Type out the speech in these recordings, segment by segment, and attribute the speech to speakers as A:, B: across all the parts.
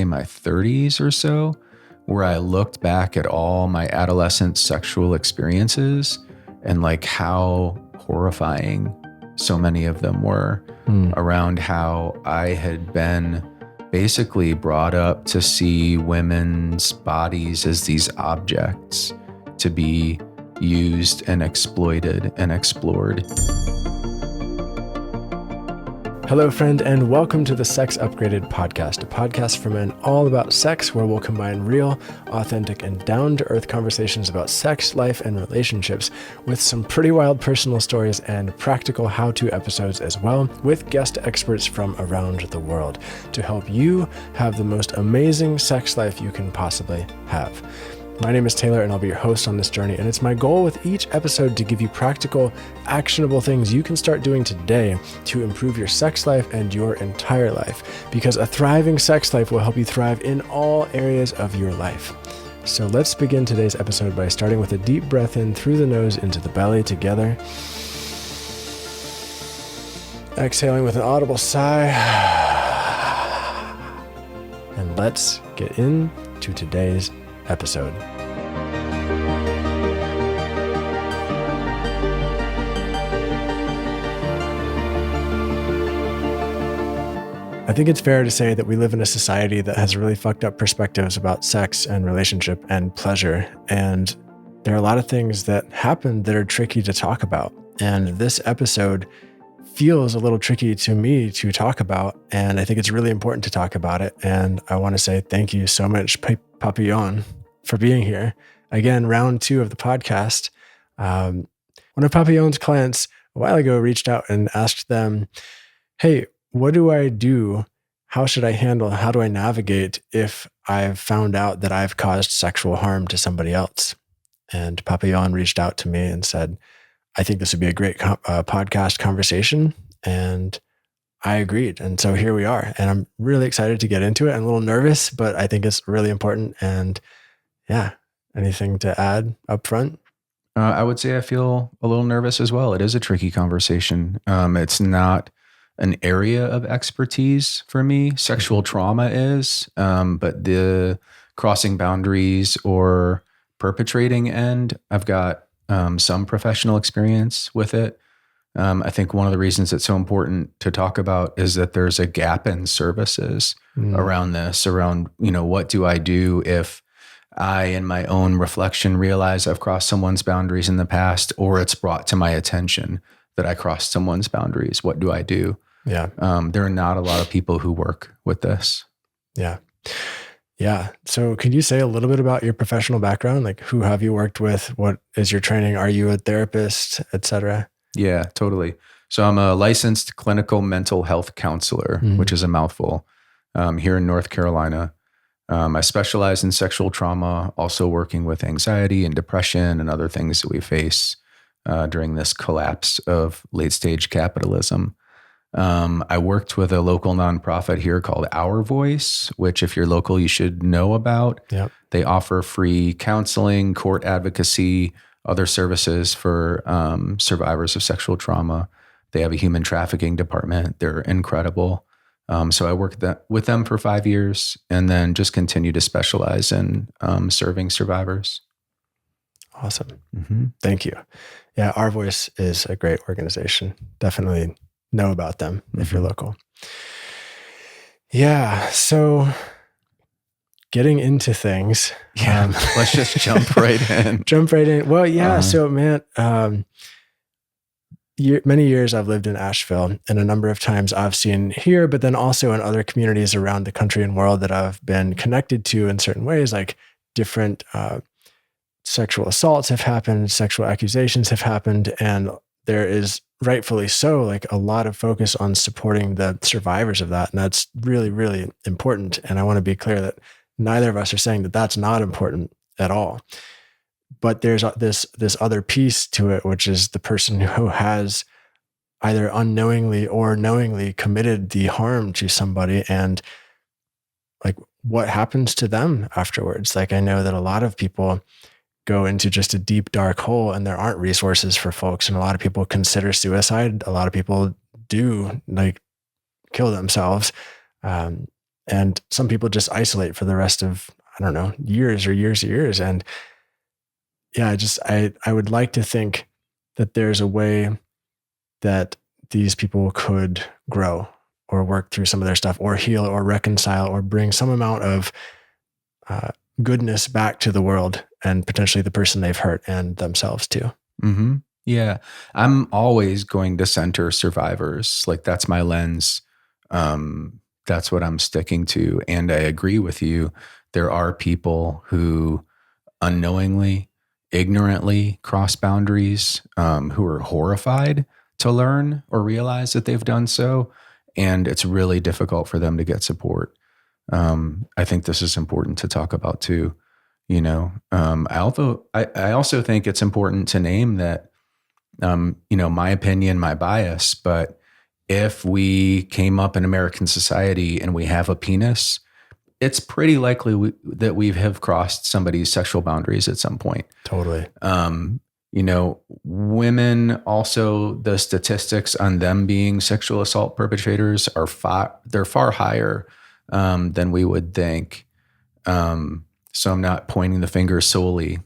A: in my 30s or so, where I looked back at all my adolescent sexual experiences and like how horrifying so many of them were, around how I had been basically brought up to see women's bodies as these objects to be used and exploited and explored.
B: Hello, friend, and welcome to the Sex Upgraded podcast, a podcast for men all about sex, where we'll combine real, authentic, and down-to-earth conversations about sex, life, and relationships with some pretty wild personal stories and practical how-to episodes as well, with guest experts from around the world to help you have the most amazing sex life you can possibly have. My name is Taylor, and I'll be your host on this journey, and it's my goal with each episode to give you practical, actionable things you can start doing today to improve your sex life and your entire life, because a thriving sex life will help you thrive in all areas of your life. So let's begin today's episode by starting with a deep breath in through the nose into the belly together. Exhaling with an audible sigh. And let's get into today's episode. I think it's fair to say that we live in a society that has really fucked up perspectives about sex and relationship and pleasure. And there are a lot of things that happen that are tricky to talk about. And this episode feels a little tricky to me to talk about. And I think it's really important to talk about it. And I want to say thank you so much, Papillon, for being here. Again, round 2 of the podcast. One of Papillon's clients a while ago reached out and asked them, hey, what do I do? How should I handle? How do I navigate if I've found out that I've caused sexual harm to somebody else? And Papillon reached out to me and said, I think this would be a great podcast conversation. And I agreed. And so here we are. And I'm really excited to get into it. I'm a little nervous, but I think it's really important. And yeah, anything to add up front?
A: I would say I feel a little nervous as well. It is a tricky conversation. It's not an area of expertise for me. Sexual trauma is, but the crossing boundaries or perpetrating end, I've got some professional experience with it. I think one of the reasons it's so important to talk about is that there's a gap in services around this, around, what do I do if I, in my own reflection, realize I've crossed someone's boundaries in the past, or it's brought to my attention that I crossed someone's boundaries. What do I do?
B: Yeah.
A: There are not a lot of people who work with this.
B: Yeah. Yeah. So could you say a little bit about your professional background? Like, who have you worked with? What is your training? Are you a therapist, et cetera?
A: Yeah, totally. So I'm a licensed clinical mental health counselor, which is a mouthful, here in North Carolina. I specialize in sexual trauma, also working with anxiety and depression and other things that we face during this collapse of late stage capitalism. I worked with a local nonprofit here called Our Voice, which if you're local, you should know about.
B: Yep.
A: They offer free counseling, court advocacy, other services for survivors of sexual trauma. They have a human trafficking department. They're incredible. So I worked with them for 5 years and then just continue to specialize in serving survivors.
B: Awesome. Mm-hmm. Thank you. Yeah, Our Voice is a great organization. Definitely know about them if you're local. Yeah. So getting into things.
A: Yeah. Let's just jump right in.
B: Jump right in. Well, yeah. So man, many years I've lived in Asheville, and a number of times I've seen here, but then also in other communities around the country and world that I've been connected to in certain ways, like different sexual assaults have happened, sexual accusations have happened, and there is rightfully so, like a lot of focus on supporting the survivors of that. And that's really, really important. And I want to be clear that neither of us are saying that that's not important at all. But there's this other piece to it, which is the person who has either unknowingly or knowingly committed the harm to somebody, and like what happens to them afterwards. Like, I know that a lot of people go into just a deep, dark hole and there aren't resources for folks. And a lot of people consider suicide. A lot of people do like kill themselves. And some people just isolate for the rest of, I don't know, years or years and years. And yeah, I would like to think that there's a way that these people could grow or work through some of their stuff or heal or reconcile or bring some amount of goodness back to the world and potentially the person they've hurt and themselves too.
A: Mm-hmm. Yeah. I'm always going to center survivors. Like that's my lens. That's what I'm sticking to. And I agree with you. There are people who unknowingly, ignorantly cross boundaries, who are horrified to learn or realize that they've done so. And it's really difficult for them to get support. I think this is important to talk about too. I also think it's important to name that, my opinion, my bias, but if we came up in American society and we have a penis, it's pretty likely that we have crossed somebody's sexual boundaries at some point.
B: Totally.
A: Women also, the statistics on them being sexual assault perpetrators are far higher than we would think. So I'm not pointing the finger solely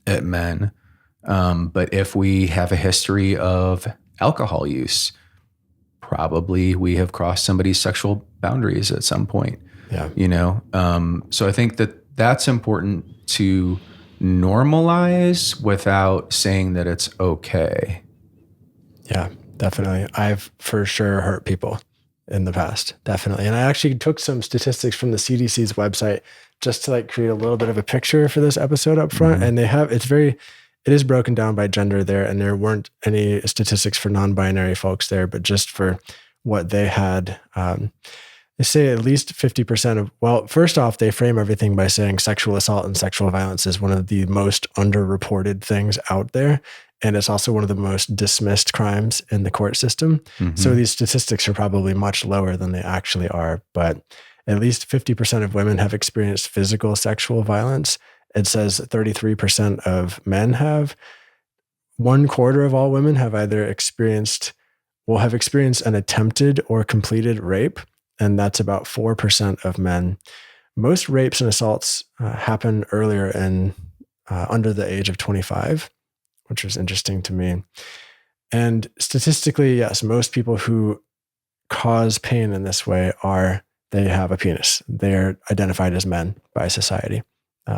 A: at men. But if we have a history of alcohol use, probably we have crossed somebody's sexual boundaries at some point.
B: Yeah.
A: So I think that that's important to normalize without saying that it's okay.
B: Yeah, definitely. I've for sure hurt people in the past. Definitely. And I actually took some statistics from the CDC's website just to create a little bit of a picture for this episode up front.
A: Mm-hmm.
B: And it is broken down by gender there. And there weren't any statistics for non-binary folks there, but just for what they had. They say at least 50% of, first off, they frame everything by saying sexual assault and sexual violence is one of the most underreported things out there. And it's also one of the most dismissed crimes in the court system. Mm-hmm. So these statistics are probably much lower than they actually are. But at least 50% of women have experienced physical sexual violence. It says 33% of men have. 1/4 of all women have either experienced an attempted or completed rape. And that's about 4% of men. Most rapes and assaults happen earlier and under the age of 25, which was interesting to me. And statistically, yes, most people who cause pain in this way they have a penis. They're identified as men by society.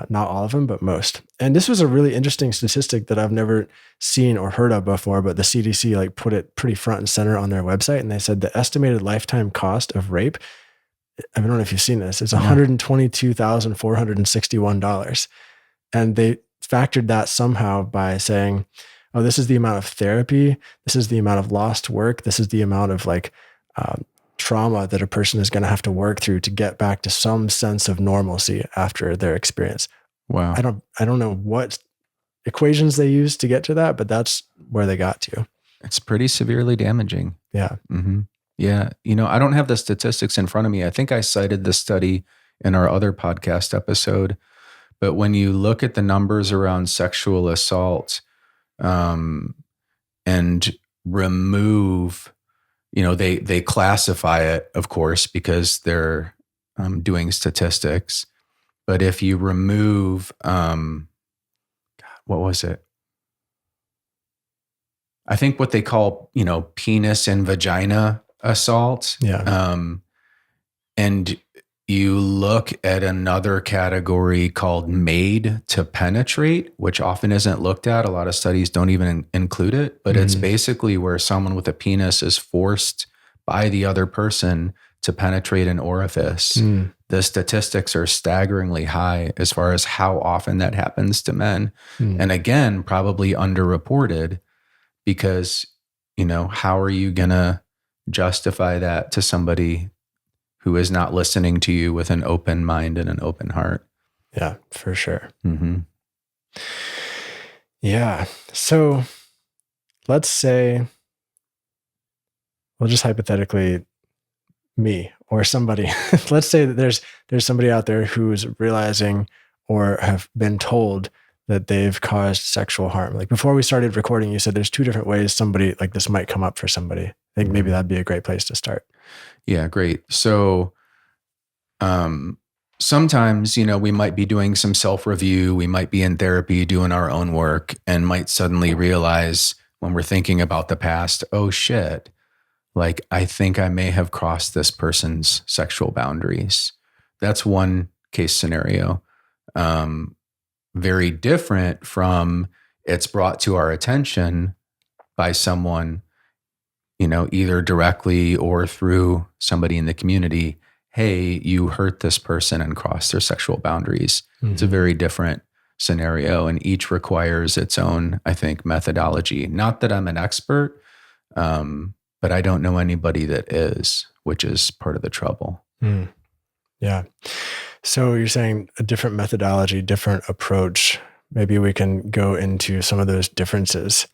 B: Not all of them, but most. And this was a really interesting statistic that I've never seen or heard of before, but the CDC put it pretty front and center on their website. And they said the estimated lifetime cost of rape, I don't know if you've seen this, it's $122,461. And they factored that somehow by saying, oh, this is the amount of therapy, this is the amount of lost work, this is the amount of trauma that a person is going to have to work through to get back to some sense of normalcy after their experience.
A: Wow.
B: I don't know what equations they used to get to that, but that's where they got to.
A: It's pretty severely damaging.
B: Yeah.
A: Mm-hmm. Yeah. I don't have the statistics in front of me. I think I cited the study in our other podcast episode, but when you look at the numbers around sexual assault, and remove, they classify it, of course, because they're doing statistics. But if you remove, what was it? I think what they call, penis and vagina assault.
B: Yeah.
A: And you look at another category called made to penetrate, which often isn't looked at. A lot of studies don't even include it, but it's basically where someone with a penis is forced by the other person to penetrate an orifice. The statistics are staggeringly high as far as how often that happens to men. And again, probably underreported because, how are you going to justify that to somebody who is not listening to you with an open mind and an open heart?
B: Yeah, for sure.
A: Mm-hmm.
B: Yeah. So let's say, well, just hypothetically, me or somebody, let's say that there's somebody out there who's realizing or have been told that they've caused sexual harm. Before we started recording, you said there's 2 different ways somebody this might come up for somebody. I think maybe that'd be a great place to start.
A: Yeah, great. So Sometimes, we might be doing some self-review. We might be in therapy doing our own work and might suddenly realize when we're thinking about the past, oh shit, like I think I may have crossed this person's sexual boundaries. That's one case scenario. Very different from it's brought to our attention by someone, either directly or through somebody in the community. Hey, you hurt this person and crossed their sexual boundaries. It's a very different scenario, and each requires its own, I think, methodology. Not that I'm an expert, but I don't know anybody that is, which is part of the trouble.
B: Yeah. So you're saying a different methodology, different approach. Maybe we can go into some of those differences.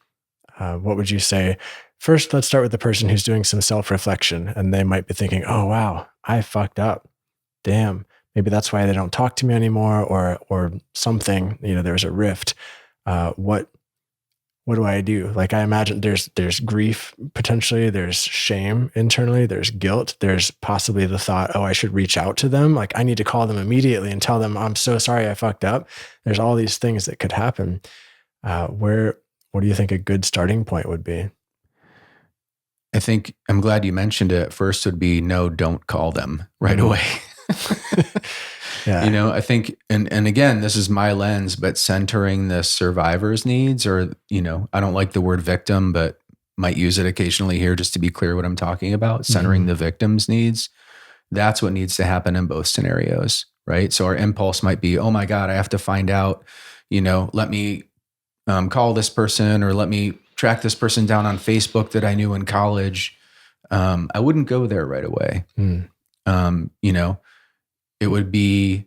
B: What would you say? First, let's start with the person who's doing some self-reflection, and they might be thinking, oh, wow, I fucked up. Damn, maybe that's why they don't talk to me anymore, or something, there's a rift. What do I do? Like, I imagine there's grief, potentially, there's shame internally, there's guilt, there's possibly the thought, oh, I should reach out to them. Like, I need to call them immediately and tell them, I'm so sorry I fucked up. There's all these things that could happen. What do you think a good starting point would be?
A: I think I'm glad you mentioned it. First would be no, don't call them right away.
B: Yeah.
A: I think, and again, this is my lens, but centering the survivor's needs, or, I don't like the word victim, but might use it occasionally here just to be clear what I'm talking about. Centering the victim's needs. That's what needs to happen in both scenarios, right? So our impulse might be, oh my God, I have to find out, let me call this person, or let me track this person down on Facebook that I knew in college. I wouldn't go there right away. It would be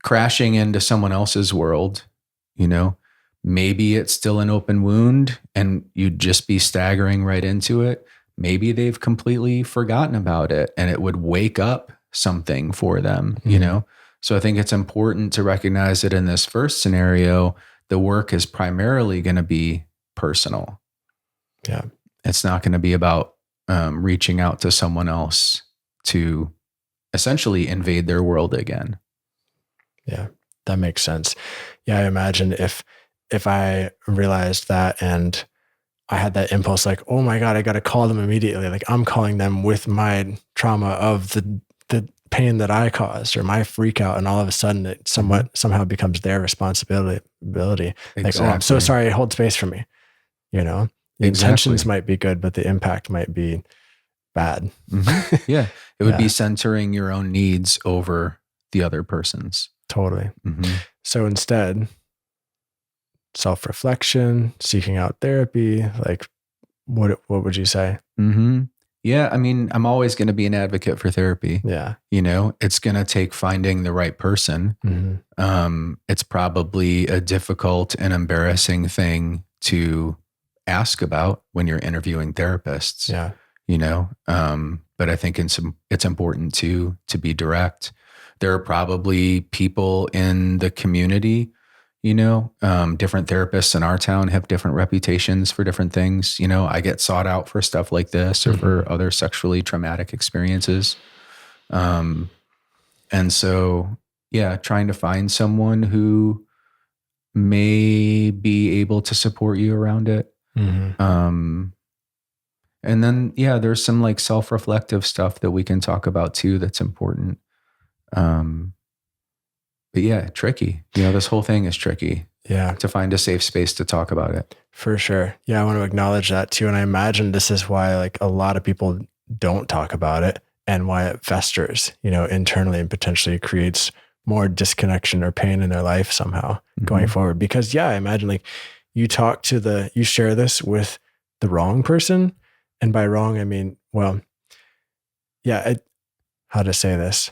A: crashing into someone else's world. Maybe it's still an open wound and you'd just be staggering right into it. Maybe they've completely forgotten about it and it would wake up something for them, So I think it's important to recognize that in this first scenario, the work is primarily going to be personal.
B: Yeah.
A: It's not going to be about reaching out to someone else to essentially invade their world again.
B: Yeah, that makes sense. Yeah, I imagine if I realized that and I had that impulse, like, oh my God, I got to call them immediately. Like, I'm calling them with my trauma of the pain that I caused or my freak out. And all of a sudden it somehow becomes their responsibility. Exactly. Like, oh, I'm so sorry. Hold space for me. The intentions might be good, but the impact might be bad.
A: Yeah. It would be centering your own needs over the other person's.
B: Totally. So instead, self-reflection, seeking out therapy, like what would you say?
A: Yeah. I mean, I'm always going to be an advocate for therapy.
B: Yeah.
A: It's going to take finding the right person. It's probably a difficult and embarrassing thing to ask about when you're interviewing therapists.
B: Yeah.
A: But I think it's important to be direct. There are probably people in the community, different therapists in our town have different reputations for different things. I get sought out for stuff like this or for other sexually traumatic experiences. And so, yeah, trying to find someone who may be able to support you around it. And then, yeah, there's some like self-reflective stuff that we can talk about too that's important. But yeah, tricky. This whole thing is tricky.
B: Yeah.
A: To find a safe space to talk about it.
B: For sure. Yeah, I want to acknowledge that too. And I imagine this is why like a lot of people don't talk about it and why it festers, internally and potentially creates more disconnection or pain in their life somehow going forward. Because yeah, I imagine like you share this with the wrong person. And by wrong, I mean, well, yeah, how to say this?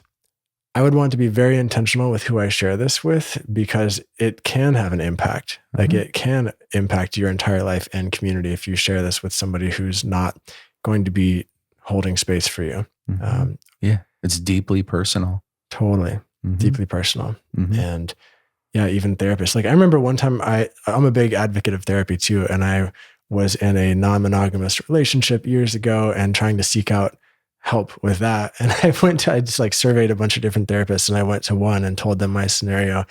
B: I would want to be very intentional with who I share this with because it can have an impact. Like it can impact your entire life and community if you share this with somebody who's not going to be holding space for you.
A: Yeah, it's deeply personal.
B: Totally. Deeply personal. And yeah, even therapists. Like I remember one time I'm a big advocate of therapy too. And I was in a non-monogamous relationship years ago and trying to seek out help with that. And I just like surveyed a bunch of different therapists, and I went to one and told them my scenario.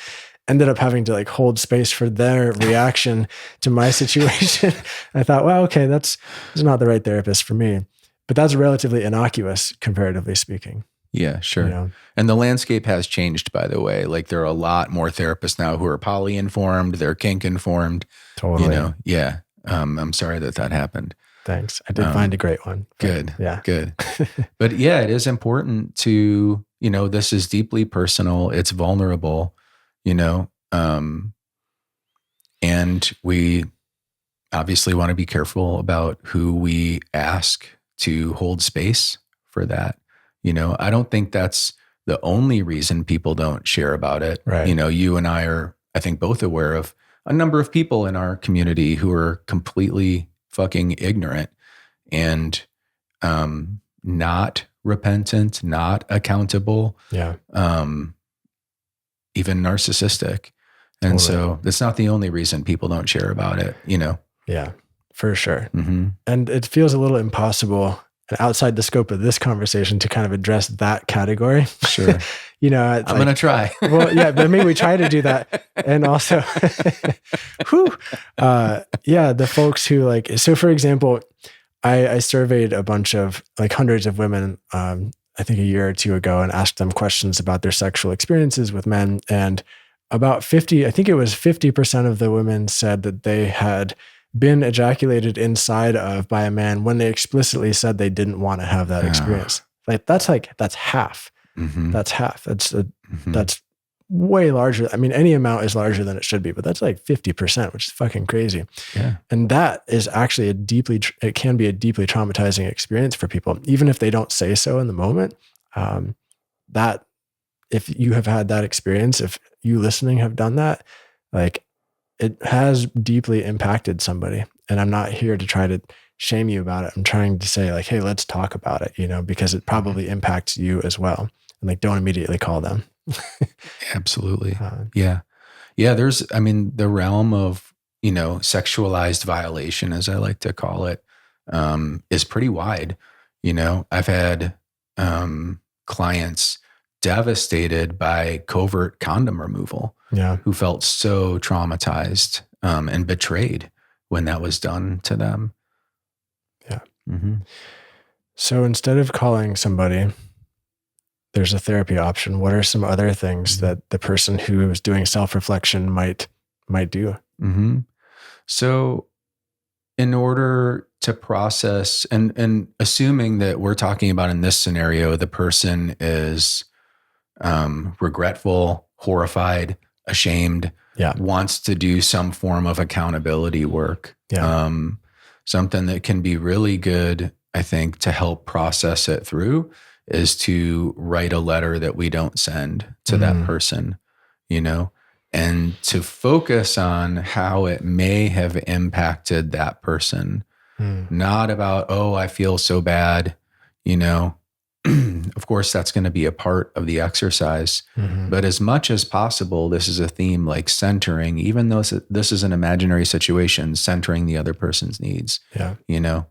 B: Ended up having to like hold space for their reaction to my situation. I thought, well, okay, that's not the right therapist for me. But that's relatively innocuous, comparatively speaking.
A: Yeah, sure.
B: You know?
A: And the landscape has changed, by the way. Like there are a lot more therapists now who are poly-informed, they're kink-informed.
B: Totally.
A: You know, yeah. I'm sorry that happened.
B: Thanks. I did find a great one.
A: Good.
B: Yeah.
A: Good. But yeah, it is important to, you know, this is deeply personal. It's vulnerable, you know, and we obviously want to be careful about who we ask to hold space for that. You know, I don't think that's the only reason people don't share about it.
B: Right.
A: You know, you and I are, I think, both aware of a number of people in our community who are completely fucking ignorant and not repentant, not accountable,
B: Yeah.
A: even narcissistic. And so that's not the only reason people don't share about it, you know?
B: Yeah, for sure.
A: Mm-hmm.
B: And it feels a little impossible outside the scope of this conversation to kind of address that category.
A: Sure.
B: You know,
A: I'm going to try.
B: Well, yeah, but maybe we try to do that. And also, the folks who like, so for example, I surveyed a bunch of like hundreds of women, I think a year or two ago, and asked them questions about their sexual experiences with men. And about 50% of the women said that they had been ejaculated inside of by a man when they explicitly said they didn't want to have that experience. That's half.
A: Mm-hmm.
B: That's half. That's way larger. I mean, any amount is larger than it should be, but that's like 50%, which is fucking crazy.
A: Yeah.
B: And that is actually it can be a deeply traumatizing experience for people, even if they don't say so in the moment. That if you have had that experience, if you listening have done that, like it has deeply impacted somebody. And I'm not here to try to shame you about it. I'm trying to say like, hey, let's talk about it, you know, because it probably impacts you as well. And like, don't immediately call them.
A: Absolutely. Yeah. There's, the realm of, you know, sexualized violation, as I like to call it, is pretty wide. You know, I've had clients devastated by covert condom removal, who felt so traumatized and betrayed when that was done to them.
B: Yeah.
A: Mm-hmm.
B: So instead of calling somebody, there's a therapy option. What are some other things that the person who is doing self-reflection might do?
A: Mm-hmm. So in order to process and assuming that we're talking about in this scenario, the person is regretful, horrified, ashamed, wants to do some form of accountability work. Something that can be really good, I think, to help process it through is to write a letter that we don't send to that person, you know, and to focus on how it may have impacted that person. Not about, oh, I feel so bad, you know. Of course, that's going to be a part of the exercise. But as much as possible, this is a theme like centering, even though this is an imaginary situation, centering the other person's needs, you know.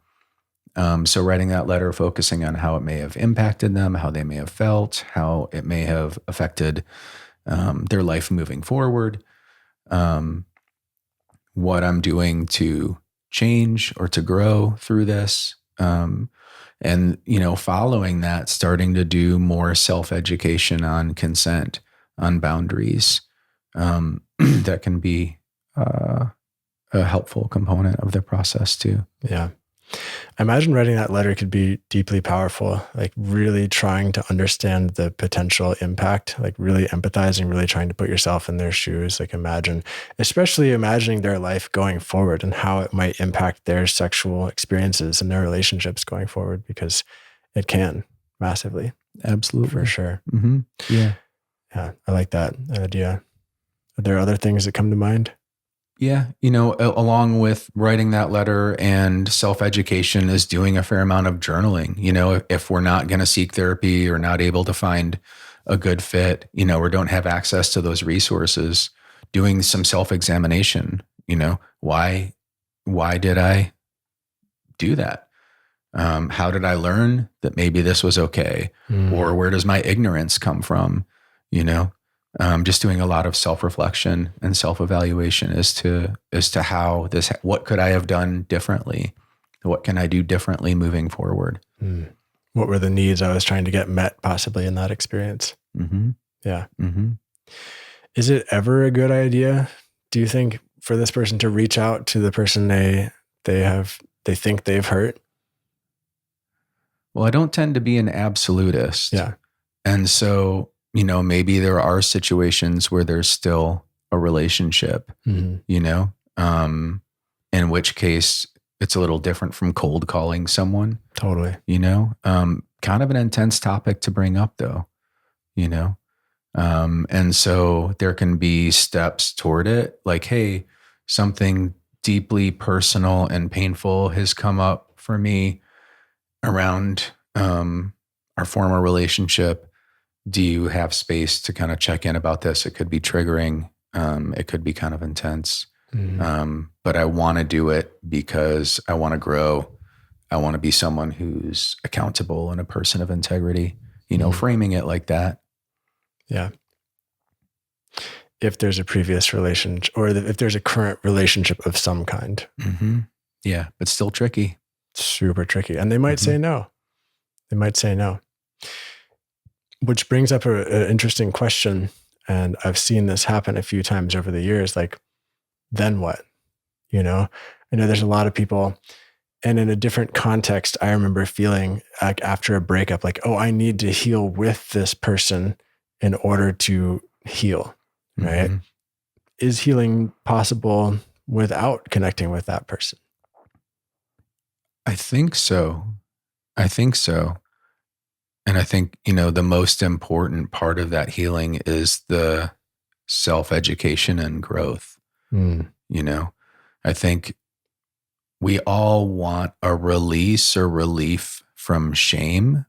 A: So writing that letter, focusing on how it may have impacted them, how they may have felt, how it may have affected their life moving forward, what I'm doing to change or to grow through this. And, you know, following that, starting to do more self-education on consent, on boundaries, that can be a helpful component of the process too.
B: Yeah. I imagine writing that letter could be deeply powerful, like really trying to understand the potential impact, like really empathizing, really trying to put yourself in their shoes, like especially imagining their life going forward and how it might impact their sexual experiences and their relationships going forward, because it can massively.
A: Absolutely.
B: For sure.
A: Mm-hmm. Yeah.
B: Yeah. I like that idea. Are there other things that come to mind?
A: Yeah. You know, along with writing that letter and self-education is doing a fair amount of journaling. You know, if we're not going to seek therapy or not able to find a good fit, you know, or don't have access to those resources, doing some self-examination, you know, why did I do that? How did I learn that maybe this was okay? Or where does my ignorance come from? You know, just doing a lot of self-reflection and self-evaluation as to how this, what could I have done differently? What can I do differently moving forward?
B: What were the needs I was trying to get met possibly in that experience? Yeah. Is it ever a good idea, do you think, for this person to reach out to the person they think they've hurt?
A: Well, I don't tend to be an absolutist.
B: Yeah.
A: And so, you know, maybe there are situations where there's still a relationship, you know, in which case it's a little different from cold calling someone.
B: Totally.
A: You know, kind of an intense topic to bring up though, you know? And so there can be steps toward it, like, hey, something deeply personal and painful has come up for me around our former relationship. Do you have space to kind of check in about this? It could be triggering. It could be kind of intense. But I want to do it because I want to grow. I want to be someone who's accountable and a person of integrity, you know, framing it like that.
B: Yeah. If there's a previous relationship or if there's a current relationship of some kind.
A: Yeah, but still tricky.
B: Super tricky. And they might say no. They might say no. Which brings up an interesting question. And I've seen this happen a few times over the years. Like, then what? You know, I know there's a lot of people, and in a different context, I remember feeling like after a breakup, like, oh, I need to heal with this person in order to heal, right? Is healing possible without connecting with that person?
A: I think so. And I think, you know, the most important part of that healing is the self-education and growth. You know, I think we all want a release or relief from shame,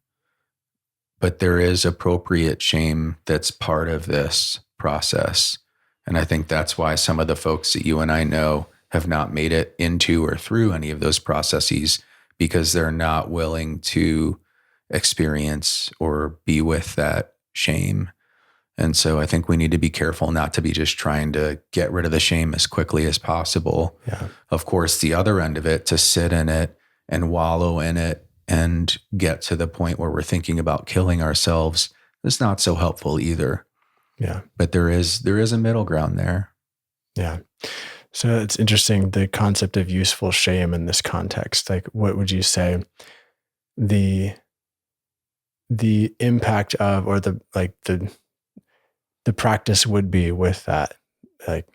A: but there is appropriate shame that's part of this process. And I think that's why some of the folks that you and I know have not made it into or through any of those processes, because they're not willing to experience or be with that shame. And so I think we need to be careful not to be just trying to get rid of the shame as quickly as possible.
B: Yeah.
A: Of course, the other end of it, to sit in it and wallow in it and get to the point where we're thinking about killing ourselves, is not so helpful either.
B: Yeah.
A: But there is a middle ground there.
B: Yeah. So it's interesting, the concept of useful shame in this context. Like, what would you say the impact of, or the practice would be with that? Like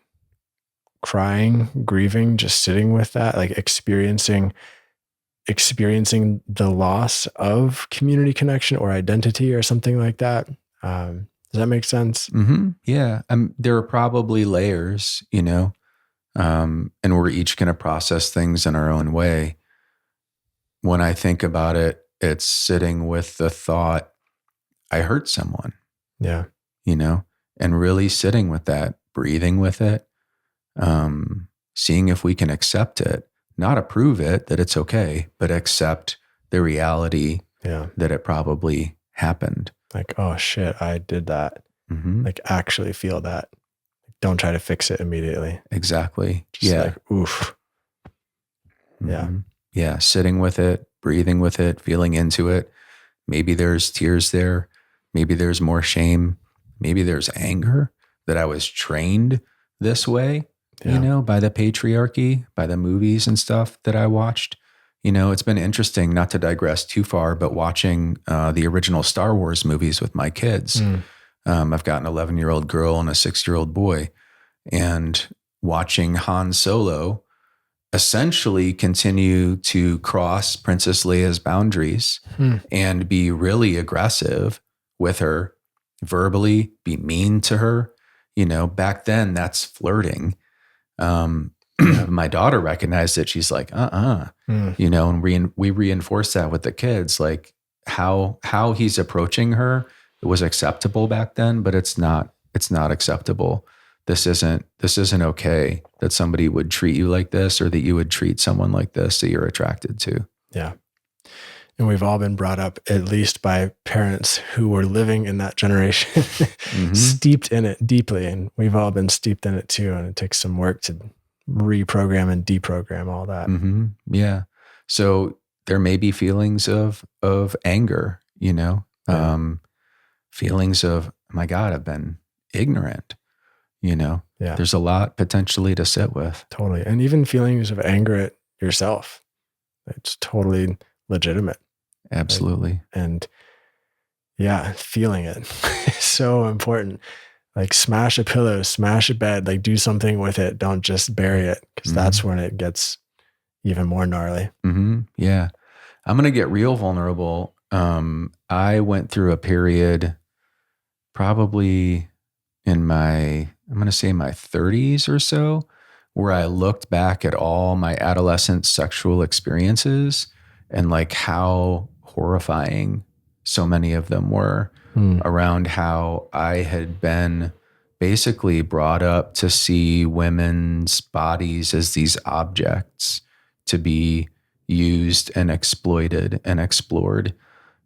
B: crying, grieving, just sitting with that, like experiencing the loss of community connection or identity or something like that. Does that make sense?
A: Yeah. There are probably layers, you know, and we're each going to process things in our own way. When I think about it, it's sitting with the thought, I hurt someone.
B: Yeah.
A: You know, and really sitting with that, breathing with it, seeing if we can accept it, not approve it, that it's okay, but accept the reality that it probably happened.
B: Like, oh shit, I did that. Like, actually feel that. Don't try to fix it immediately.
A: Exactly.
B: Just like, oof. Yeah.
A: Yeah. Sitting with it, breathing with it, feeling into it. Maybe there's tears there. Maybe there's more shame. Maybe there's anger that I was trained this way, you know, by the patriarchy, by the movies and stuff that I watched. You know, it's been interesting, not to digress too far, but watching the original Star Wars movies with my kids. I've got an 11-year-old girl and a 6-year-old boy, and watching Han Solo essentially continue to cross Princess Leia's boundaries and be really aggressive with her, verbally, be mean to her. You know, back then that's flirting. My daughter recognized it. She's like, you know, and we reinforce that with the kids, like how he's approaching her. It was acceptable back then, but it's not acceptable. This isn't okay that somebody would treat you like this, or that you would treat someone like this that you're attracted to.
B: Yeah. And we've all been brought up, at least by parents who were living in that generation, steeped in it deeply. And we've all been steeped in it too. And it takes some work to reprogram and deprogram all that.
A: Yeah. So there may be feelings of anger, feelings of, oh my God, I've been ignorant, There's a lot potentially to sit with.
B: Totally. And even feelings of anger at yourself. It's totally legitimate.
A: Absolutely.
B: Right? And yeah, feeling it is so important. Like smash a pillow, smash a bed, like do something with it. Don't just bury it, because that's when it gets even more gnarly.
A: Yeah. I'm going to get real vulnerable. I went through a period probably in I'm going to say my 30s or so, where I looked back at all my adolescent sexual experiences and like how horrifying so many of them were, around how I had been basically brought up to see women's bodies as these objects to be used and exploited and explored.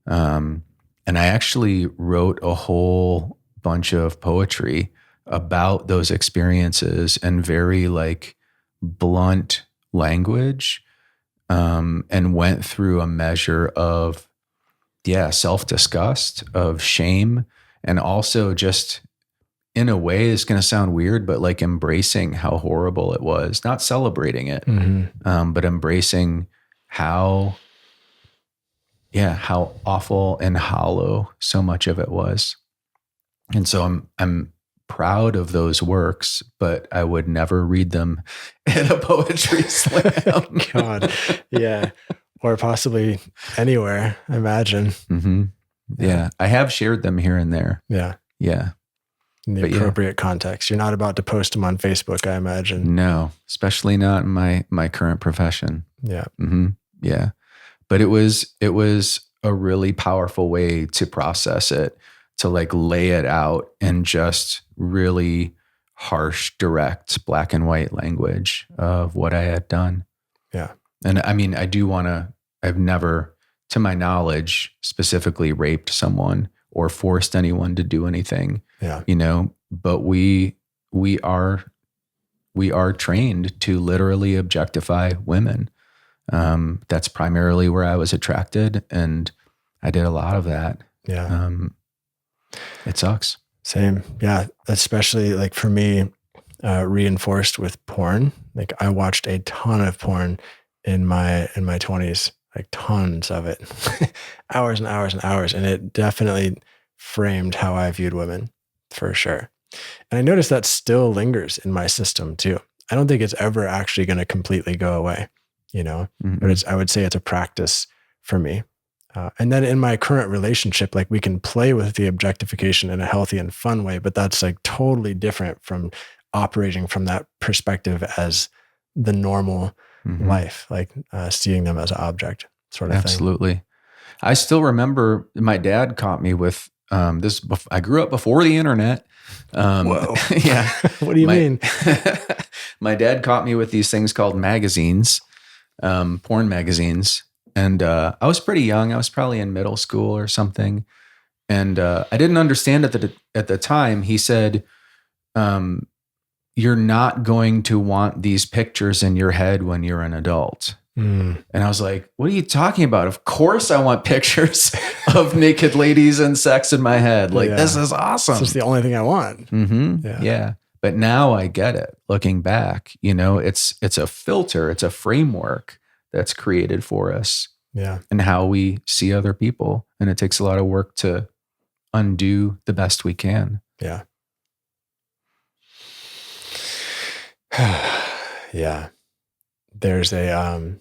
A: And I actually wrote a whole bunch of poetry about those experiences in very like blunt language, and went through a measure of, self-disgust, of shame, and also just, in a way, it's going to sound weird, but like embracing how horrible it was, not celebrating it, but embracing how awful and hollow so much of it was. And so I'm proud of those works, but I would never read them at a poetry slam.
B: God. Yeah. Or possibly anywhere, I imagine.
A: Yeah. I have shared them here and there.
B: Yeah.
A: Yeah.
B: In the appropriate context. You're not about to post them on Facebook, I imagine.
A: No, especially not in my current profession.
B: Yeah.
A: Yeah. But it was a really powerful way to process it, to like lay it out in just really harsh, direct, black and white language of what I had done.
B: Yeah.
A: And I mean, I've never, to my knowledge, specifically raped someone or forced anyone to do anything.
B: Yeah.
A: But we are trained to literally objectify women. That's primarily where I was attracted, and I did a lot of that.
B: Yeah.
A: It sucks.
B: Same. Yeah. Especially like for me, reinforced with porn. Like I watched a ton of porn in my 20s, like tons of it, hours and hours and hours. And it definitely framed how I viewed women, for sure. And I noticed that still lingers in my system too. I don't think it's ever actually going to completely go away, but I would say it's a practice for me. And then in my current relationship, like we can play with the objectification in a healthy and fun way, but that's like totally different from operating from that perspective as the normal life, like seeing them as an object sort of thing.
A: Absolutely. I still remember my dad caught me with this. I grew up before the internet.
B: Whoa.
A: Yeah.
B: What do you mean?
A: My dad caught me with these things called magazines, porn magazines. And I was pretty young. I was probably in middle school or something. And I didn't understand at the time. He said, you're not going to want these pictures in your head when you're an adult. And I was like, what are you talking about? Of course I want pictures of naked ladies and sex in my head. Like, this is awesome.
B: This is the only thing I want.
A: Yeah. But now I get it. Looking back, it's a filter. It's a framework that's created for us.
B: Yeah.
A: And how we see other people. And it takes a lot of work to undo the best we can.
B: Yeah. Yeah. There's I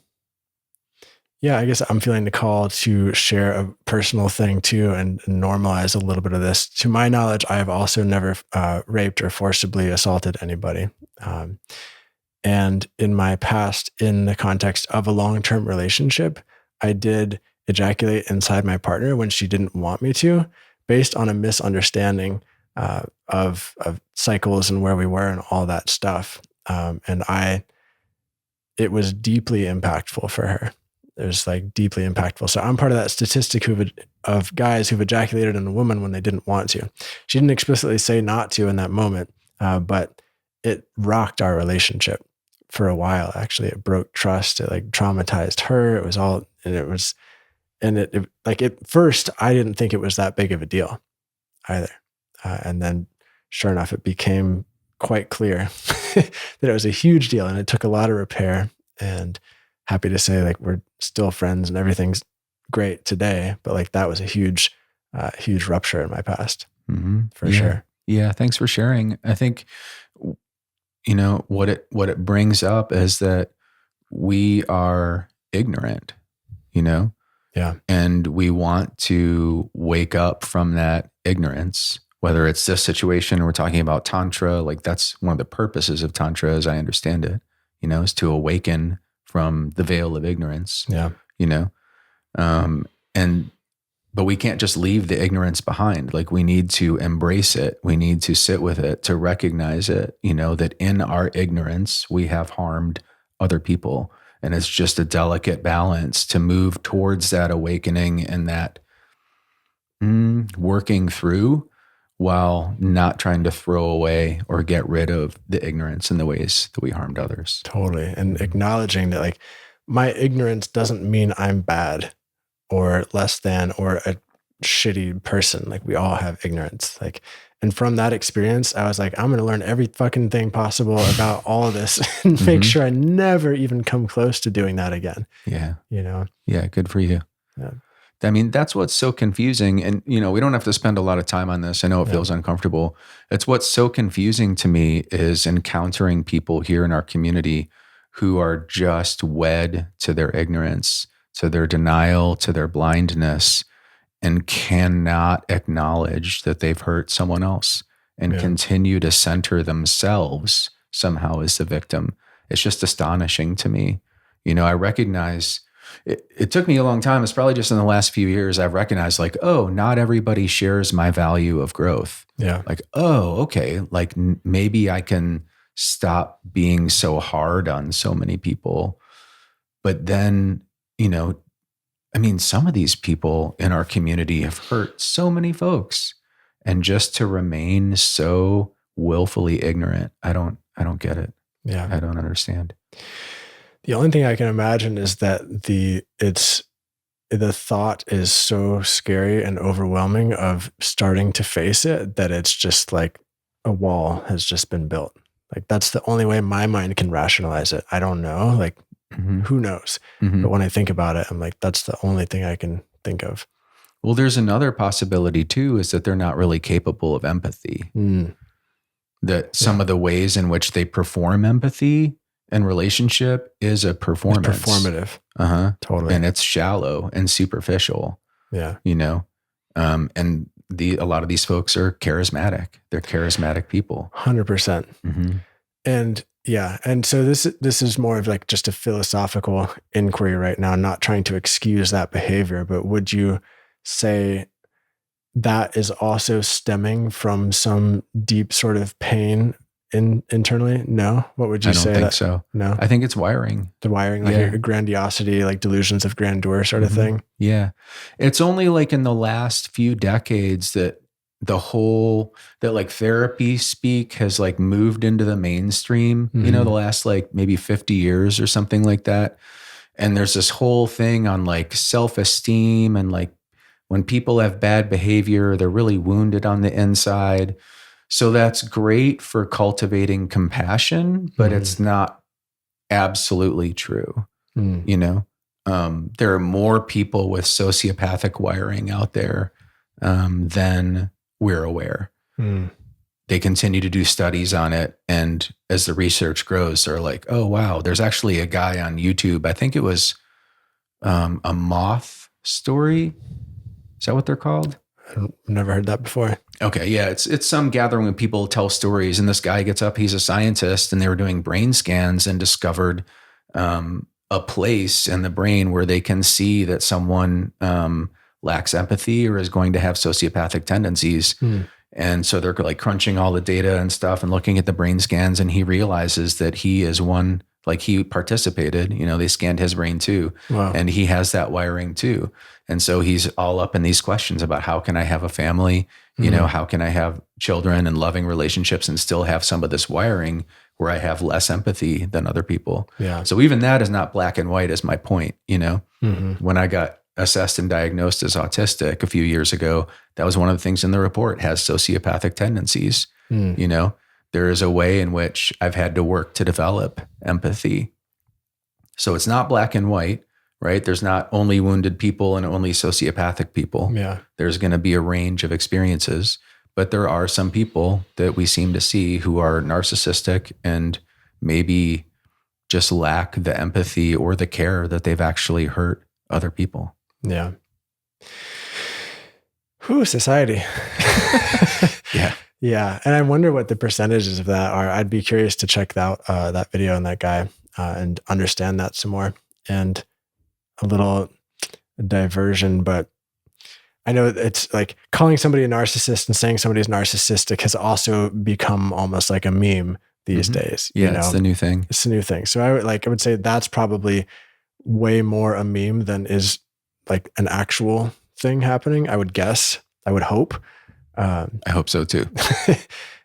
B: guess I'm feeling the call to share a personal thing too and normalize a little bit of this. To my knowledge, I have also never raped or forcibly assaulted anybody. And in my past, in the context of a long-term relationship, I did ejaculate inside my partner when she didn't want me to, based on a misunderstanding of cycles and where we were and all that stuff. And it was deeply impactful for her. is like deeply impactful. So I'm part of that statistic of guys who've ejaculated on a woman when they didn't want to. She didn't explicitly say not to in that moment, but it rocked our relationship for a while. Actually, it broke trust. It like traumatized her. It was all, and it like at first I didn't think it was that big of a deal either. And then sure enough, it became quite clear that it was a huge deal, and it took a lot of repair. And happy to say, like, we're still friends and everything's great today. But like, that was a huge rupture in my past, for sure.
A: Yeah. Thanks for sharing. I think, you know, what it brings up is that we are ignorant, you know?
B: Yeah.
A: And we want to wake up from that ignorance, whether it's this situation, we're talking about Tantra, like that's one of the purposes of Tantra, as I understand it, you know, is to awaken from the veil of ignorance.
B: Yeah.
A: You know? But we can't just leave the ignorance behind. Like, we need to embrace it. We need to sit with it, to recognize it, you know, that in our ignorance, we have harmed other people. And it's just a delicate balance to move towards that awakening and that working through, while not trying to throw away or get rid of the ignorance in the ways that we harmed others.
B: Totally. And acknowledging that, like, my ignorance doesn't mean I'm bad or less than or a shitty person. Like, we all have ignorance. Like, and from that experience, I was like, I'm going to learn every fucking thing possible about all of this and make sure I never even come close to doing that again.
A: Yeah.
B: You know?
A: Yeah. Good for you.
B: Yeah.
A: I mean, that's what's so confusing. And, you know, we don't have to spend a lot of time on this. I know it feels uncomfortable. It's what's so confusing to me is encountering people here in our community who are just wed to their ignorance, to their denial, to their blindness, and cannot acknowledge that they've hurt someone else and continue to center themselves somehow as the victim. It's just astonishing to me. You know, I recognize it took me a long time. It's probably just in the last few years I've recognized, like, oh, not everybody shares my value of growth.
B: Yeah.
A: Like, oh, okay. Like, maybe I can stop being so hard on so many people. But then, you know, I mean, some of these people in our community have hurt so many folks, and just to remain so willfully ignorant, I don't get it.
B: Yeah.
A: I don't understand.
B: The only thing I can imagine is that the thought is so scary and overwhelming of starting to face it that it's just like a wall has just been built. Like, that's the only way my mind can rationalize it. I don't know. Like, who knows? But when I think about it, I'm like, that's the only thing I can think of.
A: Well, there's another possibility too, is that they're not really capable of empathy. That some of the ways in which they perform empathy and relationship is a performance.
B: It's performative. Totally.
A: And it's shallow and superficial.
B: Yeah.
A: You know? And a lot of these folks are charismatic. They're charismatic people.
B: 100%. And yeah. And so this is more of like just a philosophical inquiry right now, not trying to excuse that behavior, but would you say that is also stemming from some deep sort of pain internally? No. What would you say?
A: I don't think so.
B: No.
A: I think it's wiring.
B: The wiring, like a grandiosity, like delusions of grandeur sort of thing.
A: Yeah. It's only like in the last few decades that like therapy speak has like moved into the mainstream, you know, the last like maybe 50 years or something like that. And there's this whole thing on like self-esteem, and like when people have bad behavior, they're really wounded on the inside. So that's great for cultivating compassion, but it's not absolutely true. You know, there are more people with sociopathic wiring out there than we're aware. They continue to do studies on it. And as the research grows, they're like, oh, wow, there's actually a guy on YouTube. I think it was a moth story. Is that what they're called?
B: I've never heard that before.
A: Okay. Yeah. It's some gathering when people tell stories, and this guy gets up, he's a scientist, and they were doing brain scans and discovered a place in the brain where they can see that someone lacks empathy or is going to have sociopathic tendencies. And so they're like crunching all the data and stuff and looking at the brain scans, and he realizes that he is one Like he participated, they scanned his brain too.
B: Wow.
A: And he has that wiring too. And so he's all up in these questions about how can I have a family? How can I have children and loving relationships and still have some of this wiring where I have less empathy than other people?
B: Yeah.
A: So even that is not black and white, is my point.
B: Mm-hmm.
A: When I got assessed and diagnosed as autistic a few years ago, that was one of the things in the report, has sociopathic tendencies. There is a way in which I've had to work to develop empathy. So it's not black and white, right? There's not only wounded people and only sociopathic people.
B: Yeah.
A: There's going to be a range of experiences, but there are some people that we seem to see who are narcissistic and maybe just lack the empathy or the care that they've actually hurt other people.
B: Yeah. Whew, society.
A: Yeah.
B: Yeah. And I wonder what the percentages of that are. I'd be curious to check out that video and that guy and understand that some more. And a little diversion, but I know it's like calling somebody a narcissist and saying somebody's narcissistic has also become almost like a meme these days.
A: Yeah, it's the new thing.
B: It's the new thing. So I would say that's probably way more a meme than is like an actual thing happening. I would guess. I would hope.
A: I hope so too.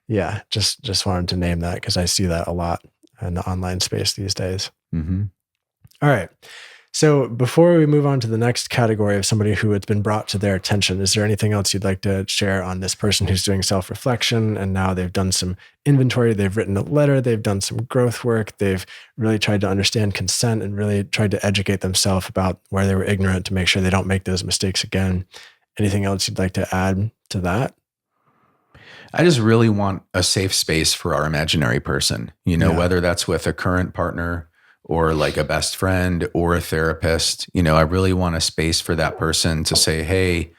B: Yeah, just wanted to name that because I see that a lot in the online space these days.
A: Mm-hmm.
B: All right. So before we move on to the next category of somebody who it's been brought to their attention, is there anything else you'd like to share on this person who's doing self-reflection and now they've done some inventory, they've written a letter, they've done some growth work, they've really tried to understand consent and really tried to educate themselves about where they were ignorant to make sure they don't make those mistakes again? Anything else you'd like to add to that?
A: I just really want a safe space for our imaginary person, whether that's with a current partner or like a best friend or a therapist. I really want a space for that person to say, hey,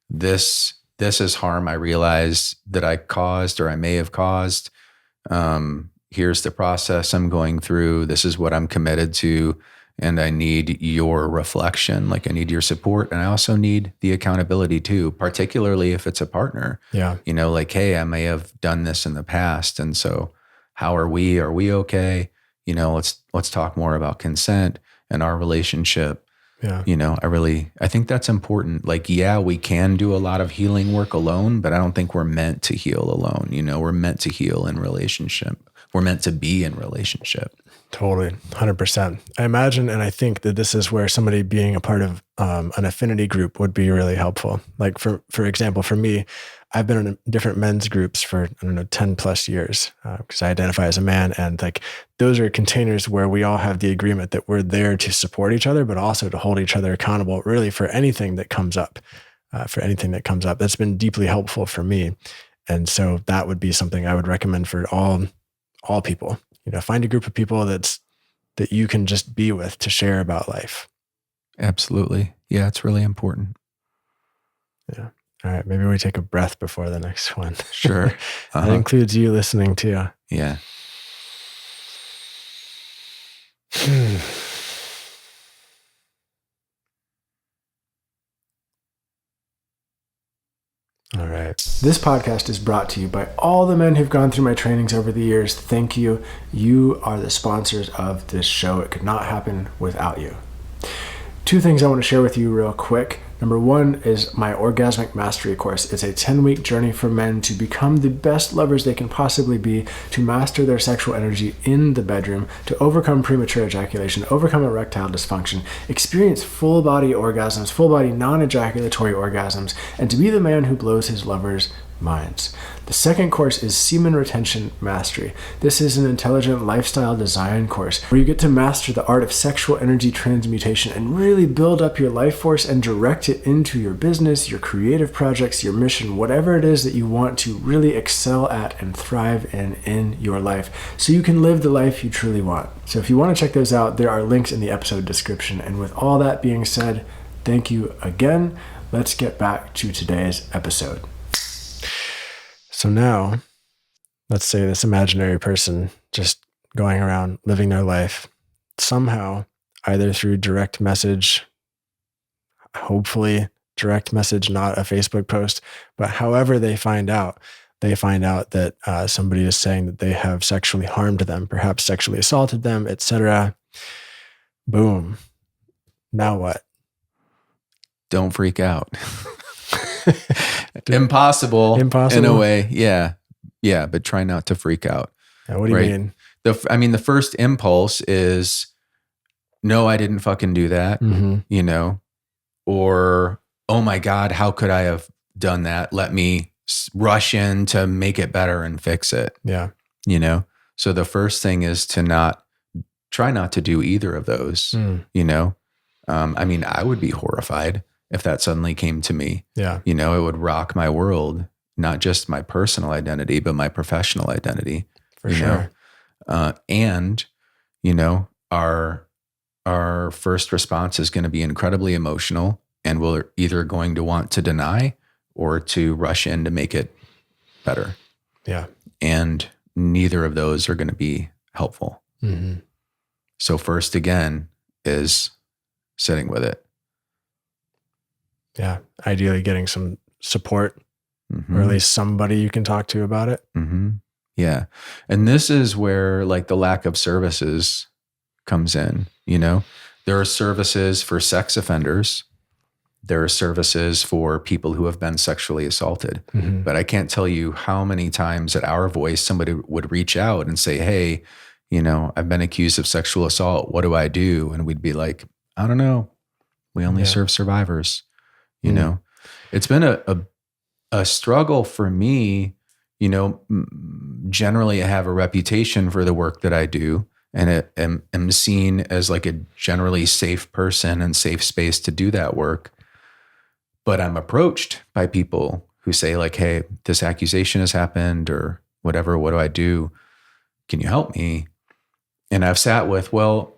A: this is harm I realize that I caused or I may have caused. Here's the process I'm going through. This is what I'm committed to. And I need your reflection. Like I need your support. And I also need the accountability too, particularly if it's a partner.
B: Yeah.
A: Like, hey, I may have done this in the past. And so how are we? Are we okay? Let's talk more about consent and our relationship.
B: Yeah.
A: I think that's important. Like, yeah, we can do a lot of healing work alone, but I don't think we're meant to heal alone. We're meant to heal in relationship. We're meant to be in relationship.
B: Totally. 100%. I imagine, and I think that this is where somebody being a part of an affinity group would be really helpful. Like for example, for me, I've been in different men's groups for, 10 plus years because I identify as a man. And like, those are containers where we all have the agreement that we're there to support each other, but also to hold each other accountable really for anything that comes up, That's been deeply helpful for me. And so that would be something I would recommend for all people. Find a group of people that you can just be with to share about life.
A: Absolutely. Yeah, it's really important.
B: Yeah. All right. Maybe we take a breath before the next one.
A: Sure.
B: That includes you listening too.
A: Yeah.
B: All right. This podcast is brought to you by all the men who've gone through my trainings over the years. Thank you. You are the sponsors of this show. It could not happen without you. Two things I want to share with you real quick. Number one is my Orgasmic Mastery course. It's a 10-week journey for men to become the best lovers they can possibly be, to master their sexual energy in the bedroom, to overcome premature ejaculation, overcome erectile dysfunction, experience full body orgasms, full body non-ejaculatory orgasms, and to be the man who blows his lovers' minds. The second course is Semen Retention Mastery. This is an intelligent lifestyle design course where you get to master the art of sexual energy transmutation and really build up your life force and direct it into your business, your creative projects, your mission, whatever it is that you want to really excel at and thrive in your life so you can live the life you truly want. So if you want to check those out, there are links in the episode description. And with all that being said, thank you again. Let's get back to today's episode. So now, let's say this imaginary person just going around living their life somehow, either through direct message, hopefully direct message, not a Facebook post, but however they find out they find out that somebody is saying that they have sexually harmed them, perhaps sexually assaulted them, etc. Boom. Now what?
A: Don't freak out. Impossible in a way. Yeah. Yeah. But try not to freak out.
B: Yeah, what do you mean?
A: The first impulse is, no, I didn't fucking do that, you know, or, oh my God, how could I have done that? Let me rush in to make it better and fix it.
B: Yeah.
A: You know? So the first thing is to try not to do either of those, you know? I would be horrified if that suddenly came to me.
B: Yeah.
A: You know, it would rock my world, not just my personal identity, but my professional identity.
B: For sure.
A: And, you know, our first response is going to be incredibly emotional, and we're either going to want to deny or to rush in to make it better.
B: Yeah.
A: And neither of those are going to be helpful. So first, again, is sitting with it.
B: Yeah. Ideally getting some support, or at least somebody you can talk to about it.
A: Yeah. And this is where like the lack of services comes in. You know, there are services for sex offenders. There are services for people who have been sexually assaulted. But I can't tell you how many times at Our Voice somebody would reach out and say, hey, you know, I've been accused of sexual assault. What do I do? And we'd be like, I don't know. We only serve survivors. You know, it's been a struggle for me. You know, generally I have a reputation for the work that I do, and am seen as like a generally safe person and safe space to do that work. But I'm approached by people who say like, hey, this accusation has happened or whatever. What do I do? Can you help me? And I've sat with, well,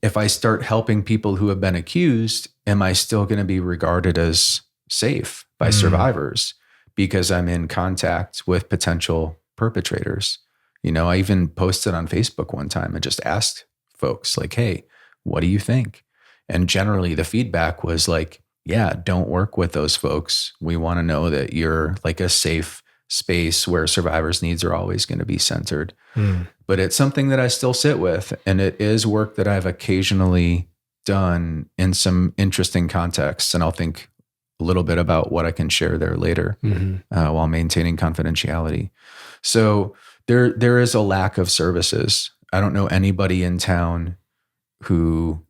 A: if I start helping people who have been accused, am I still going to be regarded as safe by survivors because I'm in contact with potential perpetrators? You know, I even posted on Facebook one time and just asked folks like, hey, what do you think? And generally the feedback was like, yeah, don't work with those folks. We want to know that you're like a safe space where survivors' needs are always going to be centered. But it's something that I still sit with, and it is work that I've occasionally done in some interesting contexts. And I'll think a little bit about what I can share there later while maintaining confidentiality. So there is a lack of services. I don't know anybody in town who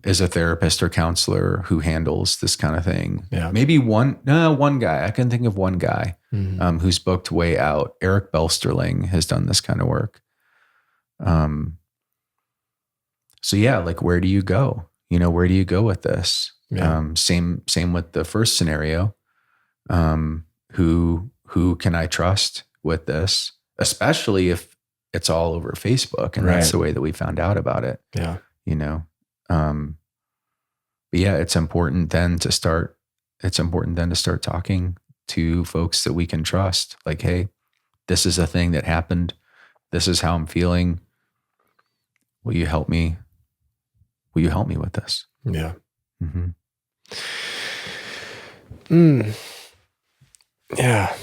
A: is a therapist or counselor who handles this kind of thing.
B: Yeah.
A: Maybe one guy. I can think of one guy who's booked way out. Eric Belsterling has done this kind of work. So yeah, like where do you go? You know, where do you go with this?
B: Yeah.
A: Same with the first scenario. Who can I trust with this? Especially if it's all over Facebook and that's the way that we found out about it.
B: Yeah.
A: You know, but yeah, it's important then to start talking to folks that we can trust. Like, hey, this is a thing that happened. This is how I'm feeling. Will you help me? Will you help me with this?
B: Yeah. Yeah.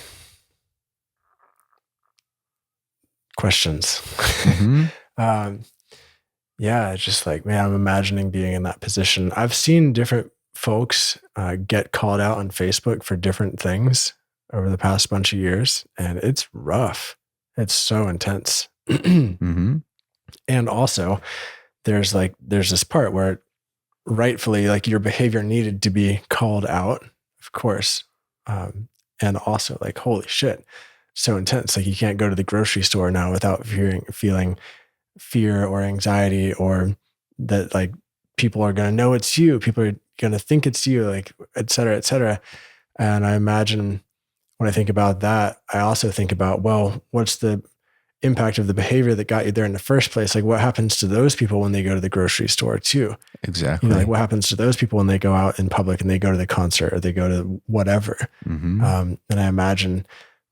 B: Questions. Yeah, it's just like, man, I'm imagining being in that position. I've seen different folks get called out on Facebook for different things over the past bunch of years, and it's rough. It's so intense. And also, there's this part where rightfully, like, your behavior needed to be called out, of course. And also, like, holy shit, so intense. Like, you can't go to the grocery store now without feeling fear or anxiety, or that like people are going to know it's you. People are going to think it's you, like, et cetera, et cetera. And I imagine when I think about that, I also think about, well, what's the impact of the behavior that got you there in the first place? Like, what happens to those people when they go to the grocery store too?
A: Exactly.
B: You know, like, what happens to those people when they go out in public and they go to the concert or they go to whatever? And I imagine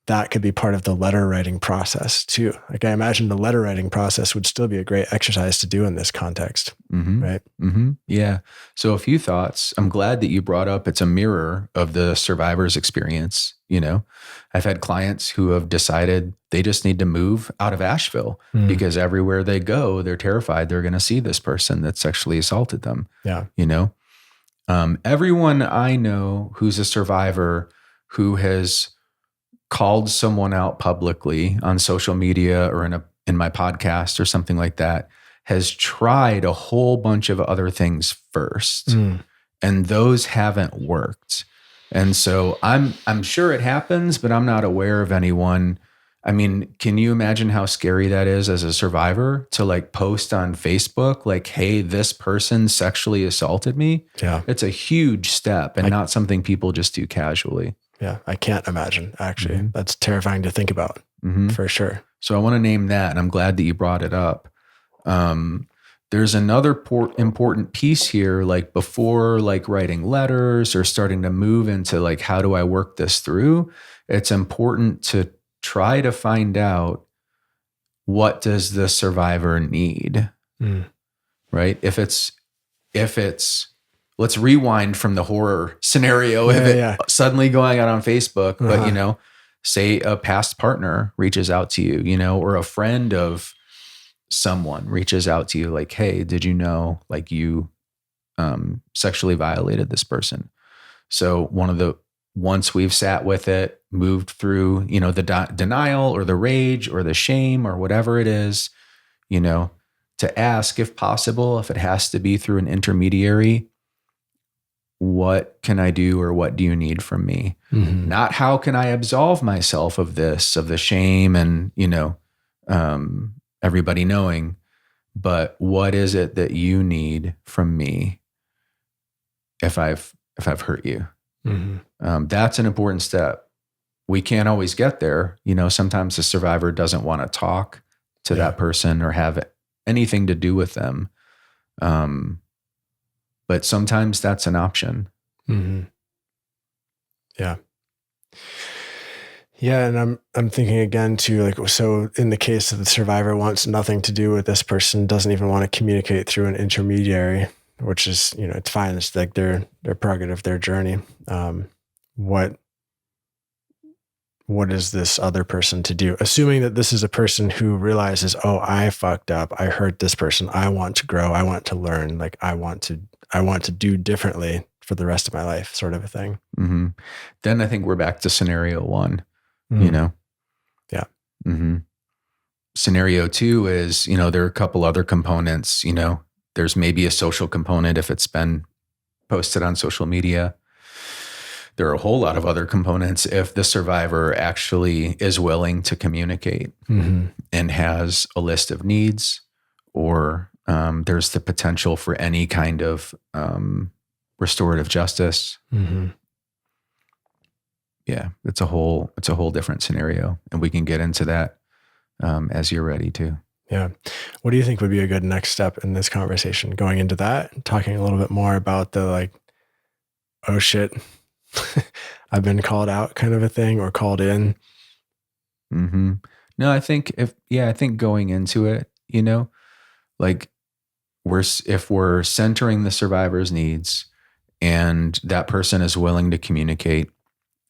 B: that could be part of the letter writing process too. Like, I imagine the letter writing process would still be a great exercise to do in this context. Right.
A: Yeah. So a few thoughts. I'm glad that you brought up, it's a mirror of the survivor's experience. You know, I've had clients who have decided they just need to move out of Asheville because everywhere they go, they're terrified they're going to see this person that sexually assaulted them.
B: Yeah.
A: You know, everyone I know who's a survivor who has called someone out publicly on social media or in my podcast or something like that has tried a whole bunch of other things first, and those haven't worked. And so I'm sure it happens, but I'm not aware of anyone. I mean, can you imagine how scary that is as a survivor to like post on Facebook, like, hey, this person sexually assaulted me?
B: Yeah.
A: It's a huge step and not something people just do casually.
B: Yeah. I can't imagine, actually. That's terrifying to think about for sure.
A: So I want to name that, and I'm glad that you brought it up. There's another important piece here, like before like writing letters or starting to move into like, how do I work this through? It's important to try to find out, what does the survivor need, right? If it's, let's rewind from the horror scenario. Suddenly going out on Facebook, but you know, say a past partner reaches out to you, you know, or a friend of someone reaches out to you like, hey, did you know, like you sexually violated this person? So once we've sat with it, moved through, you know, the denial or the rage or the shame or whatever it is, you know, to ask if possible, if it has to be through an intermediary, what can I do or what do you need from me? Not how can I absolve myself of this, of the shame and, you know, everybody knowing, but what is it that you need from me if I've hurt you? That's an important step. We can't always get there. You know, sometimes the survivor doesn't want to talk to that person or have anything to do with them. But sometimes that's an option.
B: Yeah. Yeah. And I'm thinking again too, like, so in the case of the survivor wants nothing to do with this person, doesn't even want to communicate through an intermediary, which is, you know, it's fine. It's like their prerogative, their journey. What is this other person to do? Assuming that this is a person who realizes, oh, I fucked up. I hurt this person. I want to grow. I want to learn. Like I want to do differently for the rest of my life, sort of a thing.
A: Then I think we're back to scenario one, you know?
B: Yeah.
A: Scenario two is, you know, there are a couple other components, you know, there's maybe a social component if it's been posted on social media. There are a whole lot of other components if the survivor actually is willing to communicate and has a list of needs, or there's the potential for any kind of restorative justice. Yeah, it's a whole different scenario, and we can get into that as you're ready to.
B: Yeah. What do you think would be a good next step in this conversation? Going into that, talking a little bit more about the like, oh shit, I've been called out kind of a thing, or called in.
A: No, I think I think going into it, you know, like if we're centering the survivor's needs and that person is willing to communicate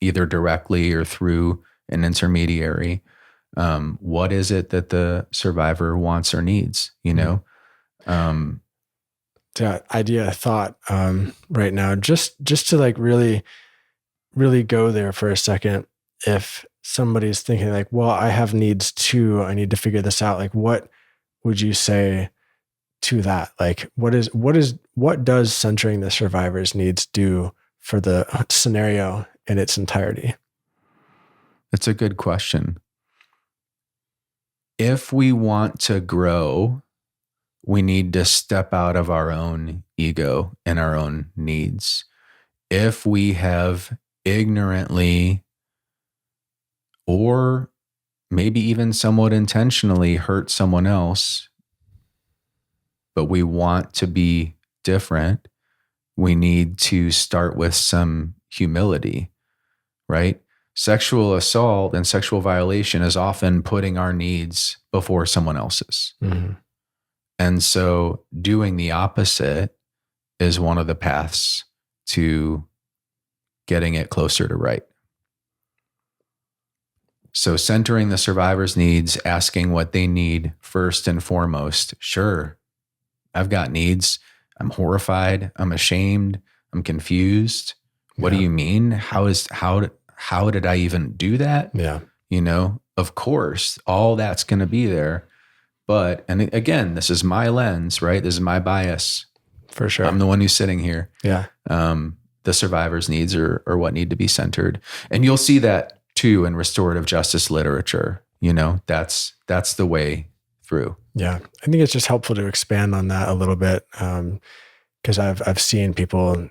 A: either directly or through an intermediary, what is it that the survivor wants or needs, you know?
B: That idea, thought right now, just to like really go there for a second. If somebody's thinking like, well, I have needs too, I need to figure this out. Like, what would you say to that? Like, what does centering the survivor's needs do for the scenario in its entirety?
A: It's a good question. If we want to grow, we need to step out of our own ego and our own needs. If we have ignorantly or maybe even somewhat intentionally hurt someone else, but we want to be different, we need to start with some humility, right? Sexual assault and sexual violation is often putting our needs before someone else's. And so doing the opposite is one of the paths to getting it closer to right. So centering the survivor's needs, asking what they need first and foremost. Sure, I've got needs. I'm horrified. I'm ashamed. I'm confused. What do
B: Yeah.
A: you mean? How did I even do that?
B: Yeah.
A: Of course, all that's going to be there. But, and again, this is my lens, right? This is my bias.
B: For sure.
A: I'm the one who's sitting here.
B: Yeah.
A: The survivor's needs are what need to be centered. And you'll see that too in restorative justice literature. That's the way through.
B: Yeah. I think it's just helpful to expand on that a little bit. Cause I've seen people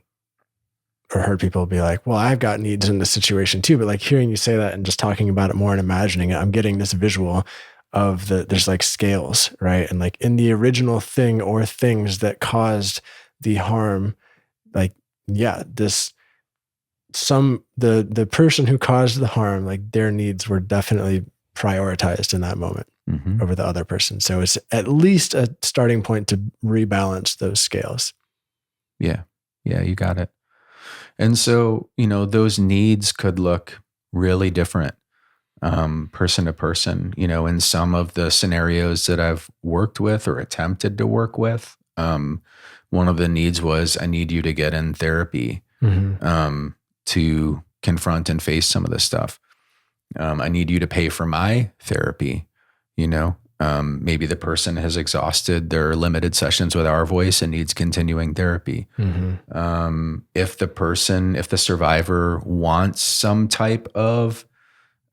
B: or heard people be like, well, I've got needs in this situation too. But like hearing you say that and just talking about it more and imagining it, I'm getting this visual of there's like scales, right? And like in the original thing or things that caused the harm, like, yeah, the person who caused the harm, like their needs were definitely prioritized in that moment over the other person. So it's at least a starting point to rebalance those scales.
A: Yeah. Yeah, you got it. And so, those needs could look really different person to person. In some of the scenarios that I've worked with or attempted to work with, one of the needs was I need you to get in therapy to confront and face some of this stuff. I need you to pay for my therapy. Maybe the person has exhausted their limited sessions with our voice and needs continuing therapy. If the survivor wants some type of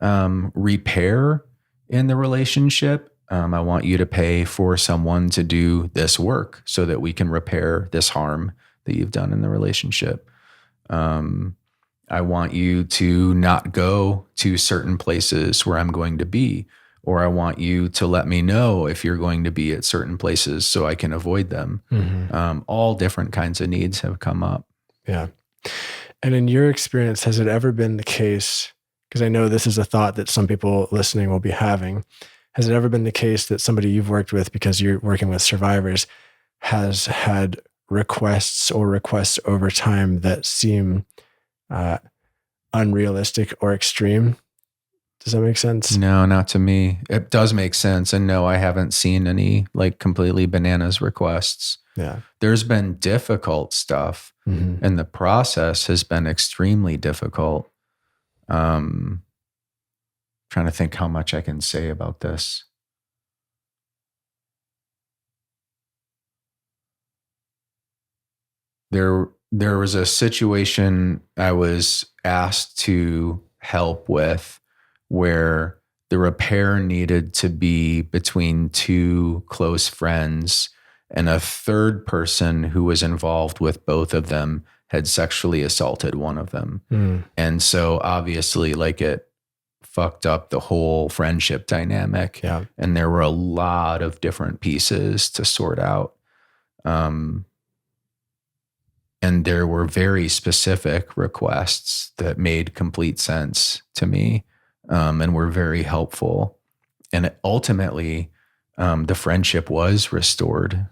A: repair in the relationship, I want you to pay for someone to do this work so that we can repair this harm that you've done in the relationship. I want you to not go to certain places where I'm going to be, or I want you to let me know if you're going to be at certain places so I can avoid them. All different kinds of needs have come up.
B: Yeah. And in your experience, has it ever been the case, because I know this is a thought that some people listening will be having, has it ever been the case that somebody you've worked with, because you're working with survivors, has had requests over time that seem unrealistic or extreme? Does that make sense?
A: No, not to me. It does make sense. And no, I haven't seen any like completely bananas requests.
B: Yeah.
A: There's been difficult stuff and the process has been extremely difficult. Trying to think how much I can say about this. There was a situation I was asked to help with where the repair needed to be between two close friends, and a third person who was involved with both of them had sexually assaulted one of them. And so obviously like it fucked up the whole friendship dynamic.
B: Yeah.
A: And there were a lot of different pieces to sort out. And there were very specific requests that made complete sense to me, and were very helpful. And ultimately, the friendship was restored,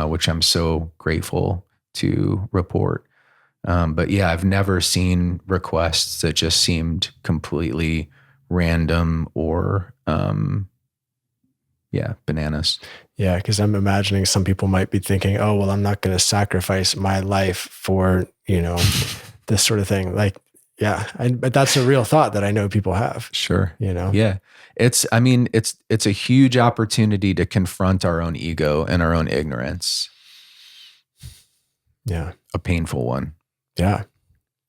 A: which I'm so grateful to report. But yeah, I've never seen requests that just seemed completely random or, bananas.
B: Yeah, because I'm imagining some people might be thinking, oh, well, I'm not going to sacrifice my life for, this sort of thing. Like, yeah, but that's a real thought that I know people have.
A: Sure.
B: Yeah.
A: It's a huge opportunity to confront our own ego and our own ignorance.
B: Yeah.
A: A painful one.
B: Yeah.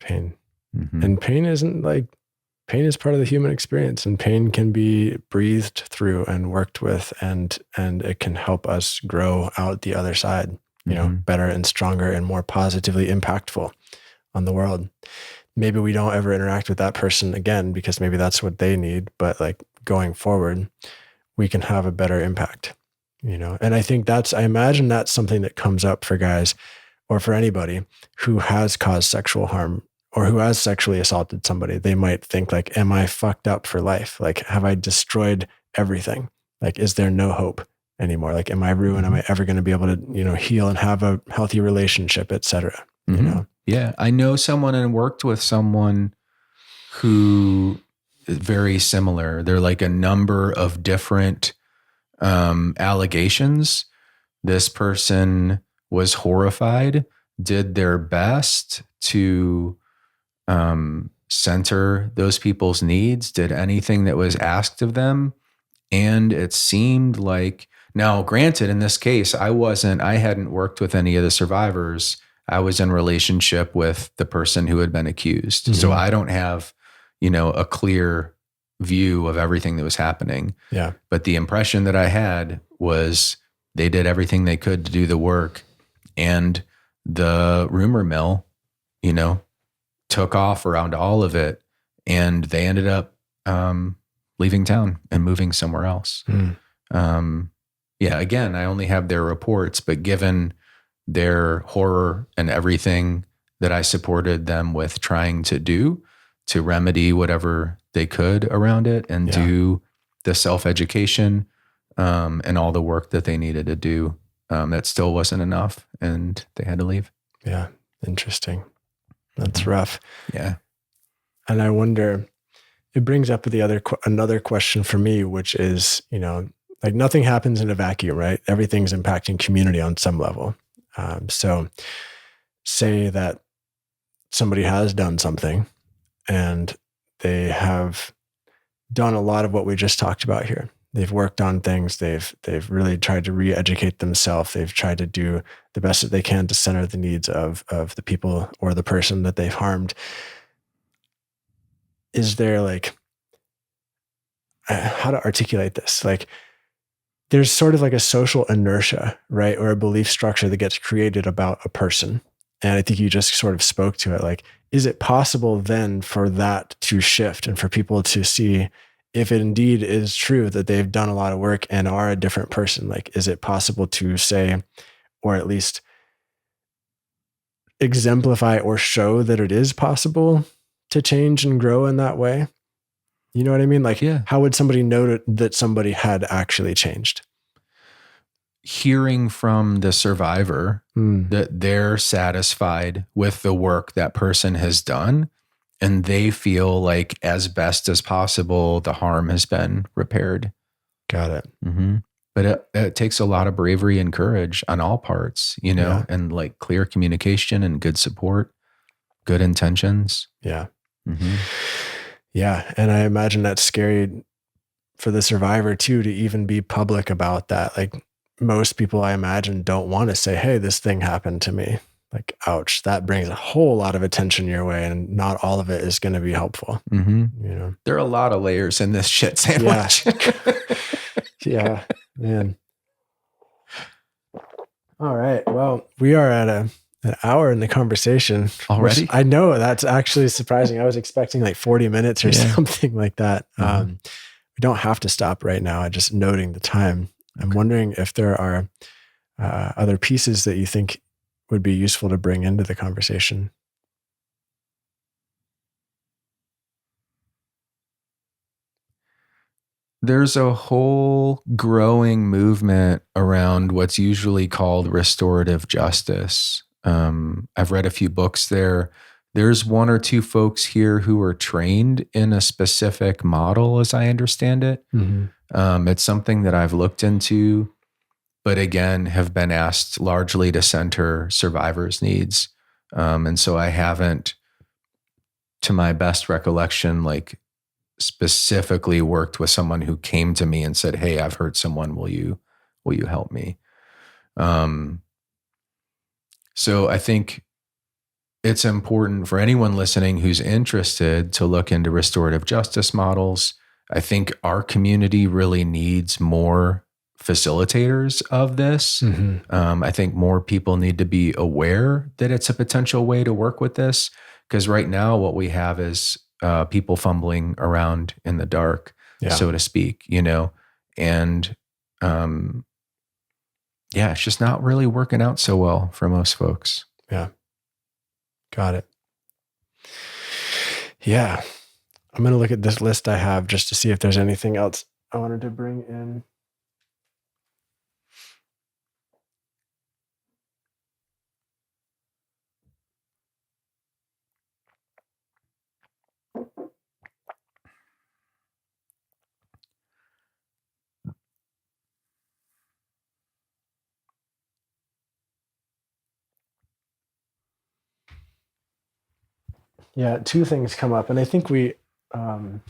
B: Pain. And pain is part of the human experience, and pain can be breathed through and worked with, and it can help us grow out the other side, better and stronger and more positively impactful on the world. Maybe we don't ever interact with that person again because maybe that's what they need, but like going forward, we can have a better impact, And I think I imagine that's something that comes up for guys or for anybody who has caused sexual harm or who has sexually assaulted somebody. They might think like, am I fucked up for life? Like, have I destroyed everything? Like, is there no hope anymore? Like, am I ruined? Am I ever going to be able to, heal and have a healthy relationship, et cetera?
A: Yeah. I know someone and worked with someone who very similar. They're like a number of different allegations. This person was horrified, did their best to center those people's needs, did anything that was asked of them. And it seemed like, now granted, in this case, I hadn't worked with any of the survivors. I was in relationship with the person who had been accused.
B: Mm-hmm.
A: So I don't have, a clear view of everything that was happening.
B: Yeah.
A: But the impression that I had was they did everything they could to do the work. And the rumor mill, took off around all of it. And they ended up leaving town and moving somewhere else. Again, I only have their reports, but given their horror and everything that I supported them with trying to do to remedy whatever they could around it and do the self-education and all the work that they needed to do, that still wasn't enough, and they had to leave.
B: Yeah. Interesting. That's rough.
A: Yeah.
B: And I wonder, it brings up another question for me, which is, like nothing happens in a vacuum, right? Everything's impacting community on some level. So say that somebody has done something and they have done a lot of what we just talked about here. They've worked on things. They've really tried to re-educate themselves. They've tried to do the best that they can to center the needs of the people or the person that they've harmed. Is there like, how to articulate this? Like, there's sort of like a social inertia, right? Or a belief structure that gets created about a person. And I think you just sort of spoke to it. Like, is it possible then for that to shift and for people to see if it indeed is true that they've done a lot of work and are a different person? Like, is it possible to say, or at least exemplify or show that it is possible to change and grow in that way? You know what I mean? Like, how would somebody know that somebody had actually changed?
A: Hearing from the survivor that they're satisfied with the work that person has done, and they feel like as best as possible, the harm has been repaired.
B: Got it.
A: Mm-hmm. But it takes a lot of bravery and courage on all parts, and like clear communication and good support, good intentions.
B: Yeah.
A: Mm-hmm.
B: Yeah. And I imagine that's scary for the survivor too, to even be public about that. Like, most people, I imagine, don't want to say, hey, this thing happened to me. Like, ouch, that brings a whole lot of attention your way, and not all of it is going to be helpful.
A: Mm-hmm. There are a lot of layers in this shit sandwich.
B: Yeah, man. All right. Well, we are at an hour in the conversation
A: already.
B: I know that's actually surprising. I was expecting like 40 minutes or something like that. We don't have to stop right now. I'm just noting the time. I'm wondering if there are other pieces that you think would be useful to bring into the conversation.
A: There's a whole growing movement around what's usually called restorative justice. I've read a few books there. There's one or two folks here who are trained in a specific model, as I understand it. It's something that I've looked into, but again, have been asked largely to center survivors' needs. And so I haven't, to my best recollection, like specifically worked with someone who came to me and said, hey, I've hurt someone. Will you help me? So I think it's important for anyone listening who's interested to look into restorative justice models. I think our community really needs more facilitators of this. I think more people need to be aware that it's a potential way to work with this, because right now what we have is people fumbling around in the dark, so to speak, and it's just not really working out so well for most folks.
B: Yeah. Got it. Yeah. I'm going to look at this list I have just to see if there's anything else I wanted to bring in. Yeah, two things come up, and I think um,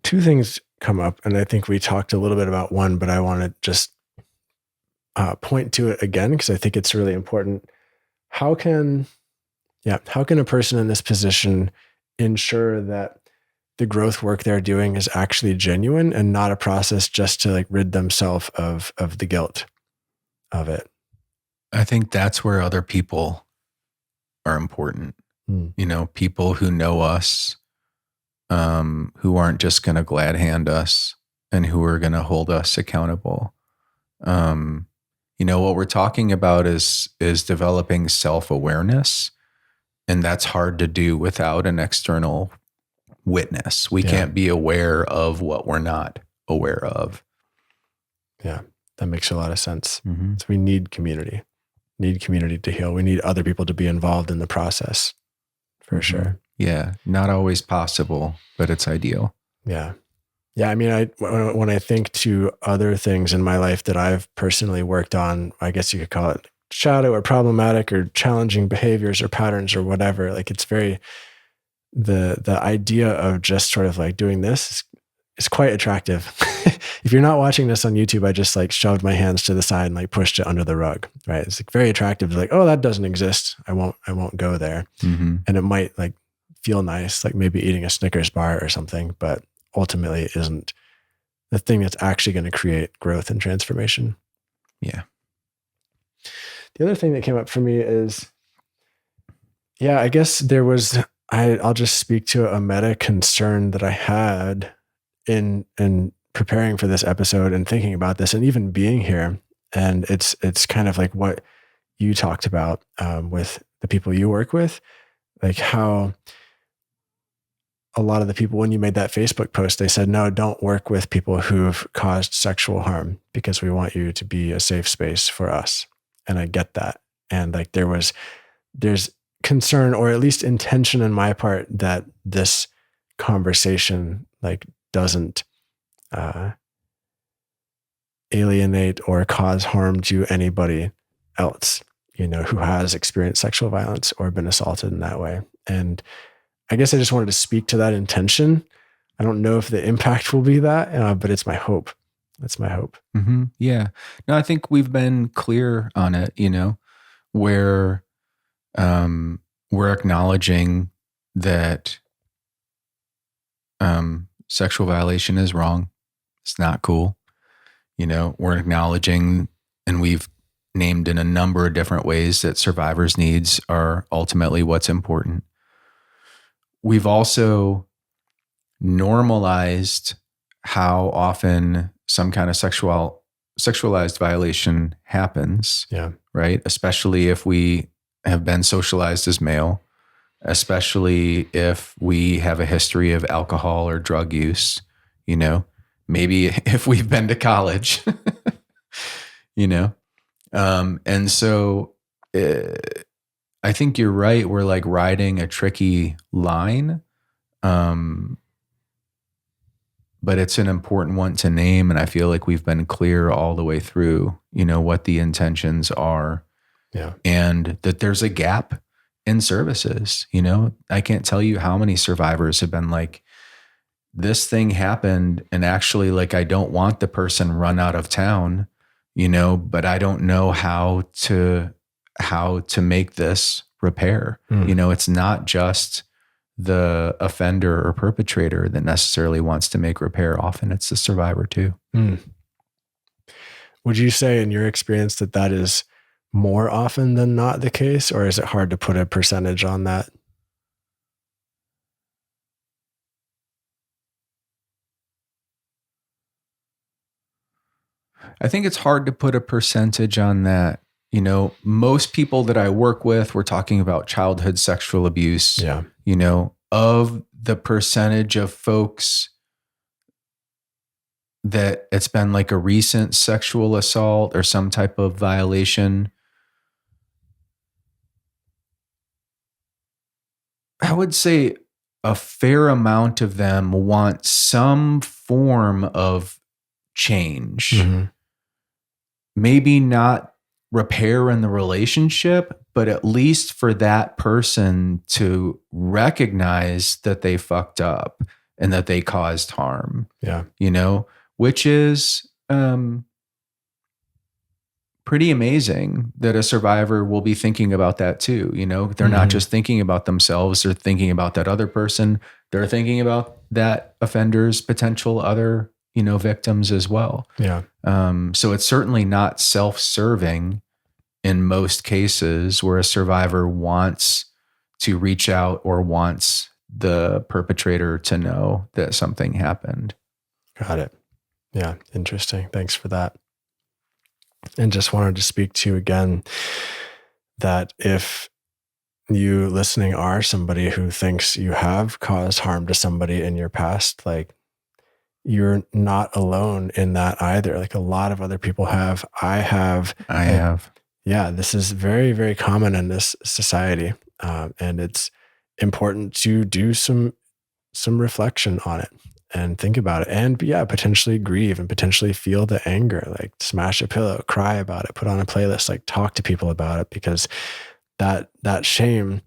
B: two things come up, and I think we talked a little bit about one, but I want to just point to it again because I think it's really important. How can, how can a person in this position ensure that the growth work they're doing is actually genuine and not a process just to like rid themselves of the guilt of it?
A: I think that's where other people are important. People who know us, who aren't just going to glad hand us and who are going to hold us accountable. What we're talking about is developing self-awareness, and that's hard to do without an external witness. We can't be aware of what we're not aware of.
B: Yeah, that makes a lot of sense. So we need community to heal. We need other people to be involved in the process for sure.
A: Yeah. Not always possible, but it's ideal.
B: Yeah. Yeah. I mean, when I think to other things in my life that I've personally worked on, I guess you could call it shadow or problematic or challenging behaviors or patterns or whatever. Like it's very, the idea of just sort of like doing this is quite attractive. If you're not watching this on YouTube, I just like shoved my hands to the side and like pushed it under the rug, right? It's like very attractive. Like, oh, that doesn't exist. I won't go there. And it might like feel nice, like maybe eating a Snickers bar or something, but ultimately it isn't the thing that's actually going to create growth and transformation.
A: Yeah.
B: The other thing that came up for me is, I guess there was, I'll just speak to a meta concern that I had in preparing for this episode and thinking about this and even being here. And it's kind of like what you talked about with the people you work with, like how a lot of the people, when you made that Facebook post, they said, no, don't work with people who've caused sexual harm because we want you to be a safe space for us. And I get that. And like there's concern or at least intention on my part that this conversation like doesn't alienate or cause harm to anybody else, who has experienced sexual violence or been assaulted in that way. And I guess I just wanted to speak to that intention. I don't know if the impact will be that, but it's my hope. That's my hope.
A: Yeah. No, I think we've been clear on it, where we're acknowledging that sexual violation is wrong. It's not cool. We're acknowledging, and we've named in a number of different ways that survivors' needs are ultimately what's important. We've also normalized how often some kind of sexualized violation happens.
B: Yeah.
A: Right. Especially if we have been socialized as male, especially if we have a history of alcohol or drug use, maybe if we've been to college, and so I think you're right. We're like riding a tricky line. But it's an important one to name. And I feel like we've been clear all the way through, what the intentions are.
B: Yeah.
A: And that there's a gap in services. I can't tell you how many survivors have been like, this thing happened. And actually, like, I don't want the person run out of town, but I don't know how to make this repair. It's not just the offender or perpetrator that necessarily wants to make repair. Often it's the survivor too.
B: Would you say in your experience that is more often than not the case, or is it hard to put a percentage on that?
A: I think it's hard to put a percentage on that. Most people that I work with, we're talking about childhood sexual abuse.
B: Yeah.
A: Of the percentage of folks that it's been like a recent sexual assault or some type of violation, I would say a fair amount of them want some form of change. Maybe not repair in the relationship, but at least for that person to recognize that they fucked up and that they caused harm.
B: Yeah.
A: Which is pretty amazing that a survivor will be thinking about that too. They're not just thinking about themselves, they're thinking about that other person. They're thinking about that offender's potential other, victims as well.
B: Yeah.
A: So it's certainly not self-serving in most cases where a survivor wants to reach out or wants the perpetrator to know that something happened.
B: Got it. Yeah. Interesting. Thanks for that. And just wanted to speak to you again that if you listening are somebody who thinks you have caused harm to somebody in your past, like, you're not alone in that either. Like, a lot of other people have. I have. Yeah, this is very, very common in this society. And it's important to do some reflection on it and think about it, and potentially grieve and potentially feel the anger, like smash a pillow, cry about it, put on a playlist, like talk to people about it, because that shame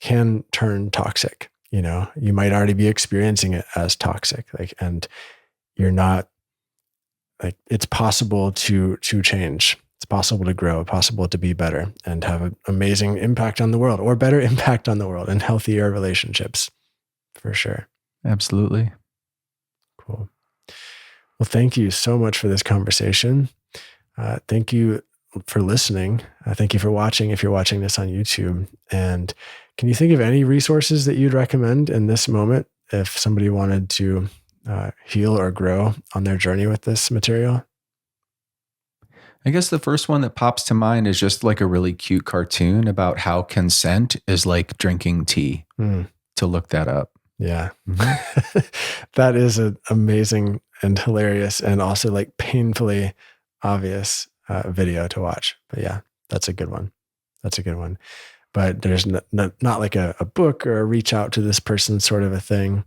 B: can turn toxic. You might already be experiencing it as toxic, and you're not, like, it's possible to change. It's possible to grow, possible to be better and have an amazing impact on the world, or better impact on the world, and healthier relationships, for sure.
A: Absolutely.
B: Cool. Well, thank you so much for this conversation. Thank you for listening. Thank you for watching, if you're watching this on YouTube. And can you think of any resources that you'd recommend in this moment if somebody wanted to heal or grow on their journey with this material?
A: I guess the first one that pops to mind is just like a really cute cartoon about how consent is like drinking tea. To look that up.
B: Yeah. That is an amazing and hilarious and also like painfully obvious video to watch. But yeah, that's a good one. But there's not like a book or a reach out to this person sort of a thing.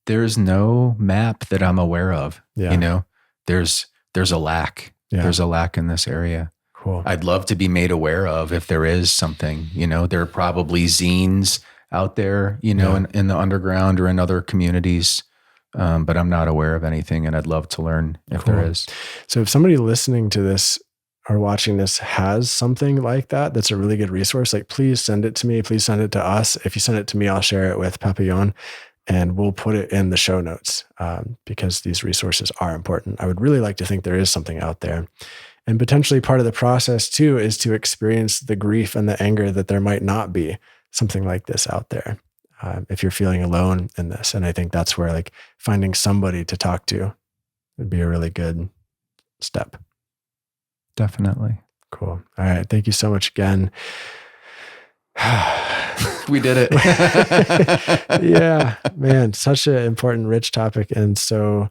A: There's no map that I'm aware of.
B: Yeah.
A: There's a lack.
B: Yeah.
A: There's a lack in this area.
B: Cool.
A: I'd love to be made aware of if there is something. There are probably zines out there, in the underground or in other communities. But I'm not aware of anything, and I'd love to learn if there is.
B: So if somebody listening to this or watching this has something like that, that's a really good resource, like, please send it to me. Please send it to us. If you send it to me, I'll share it with Papillon, and we'll put it in the show notes, because these resources are important. I would really like to think there is something out there. And potentially part of the process too is to experience the grief and the anger that there might not be something like this out there, if you're feeling alone in this. And I think that's where, like, finding somebody to talk to would be a really good step.
A: Definitely.
B: Cool. All right. Thank you so much again.
A: We did it.
B: Yeah, man, such an important, rich topic, and so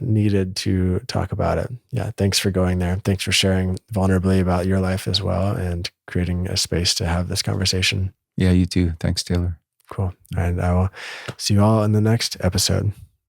B: needed to talk about it. Yeah. Thanks for going there. Thanks for sharing vulnerably about your life as well, and creating a space to have this conversation.
A: Yeah, you too. Thanks, Taylor.
B: Cool. And I will see you all in the next episode.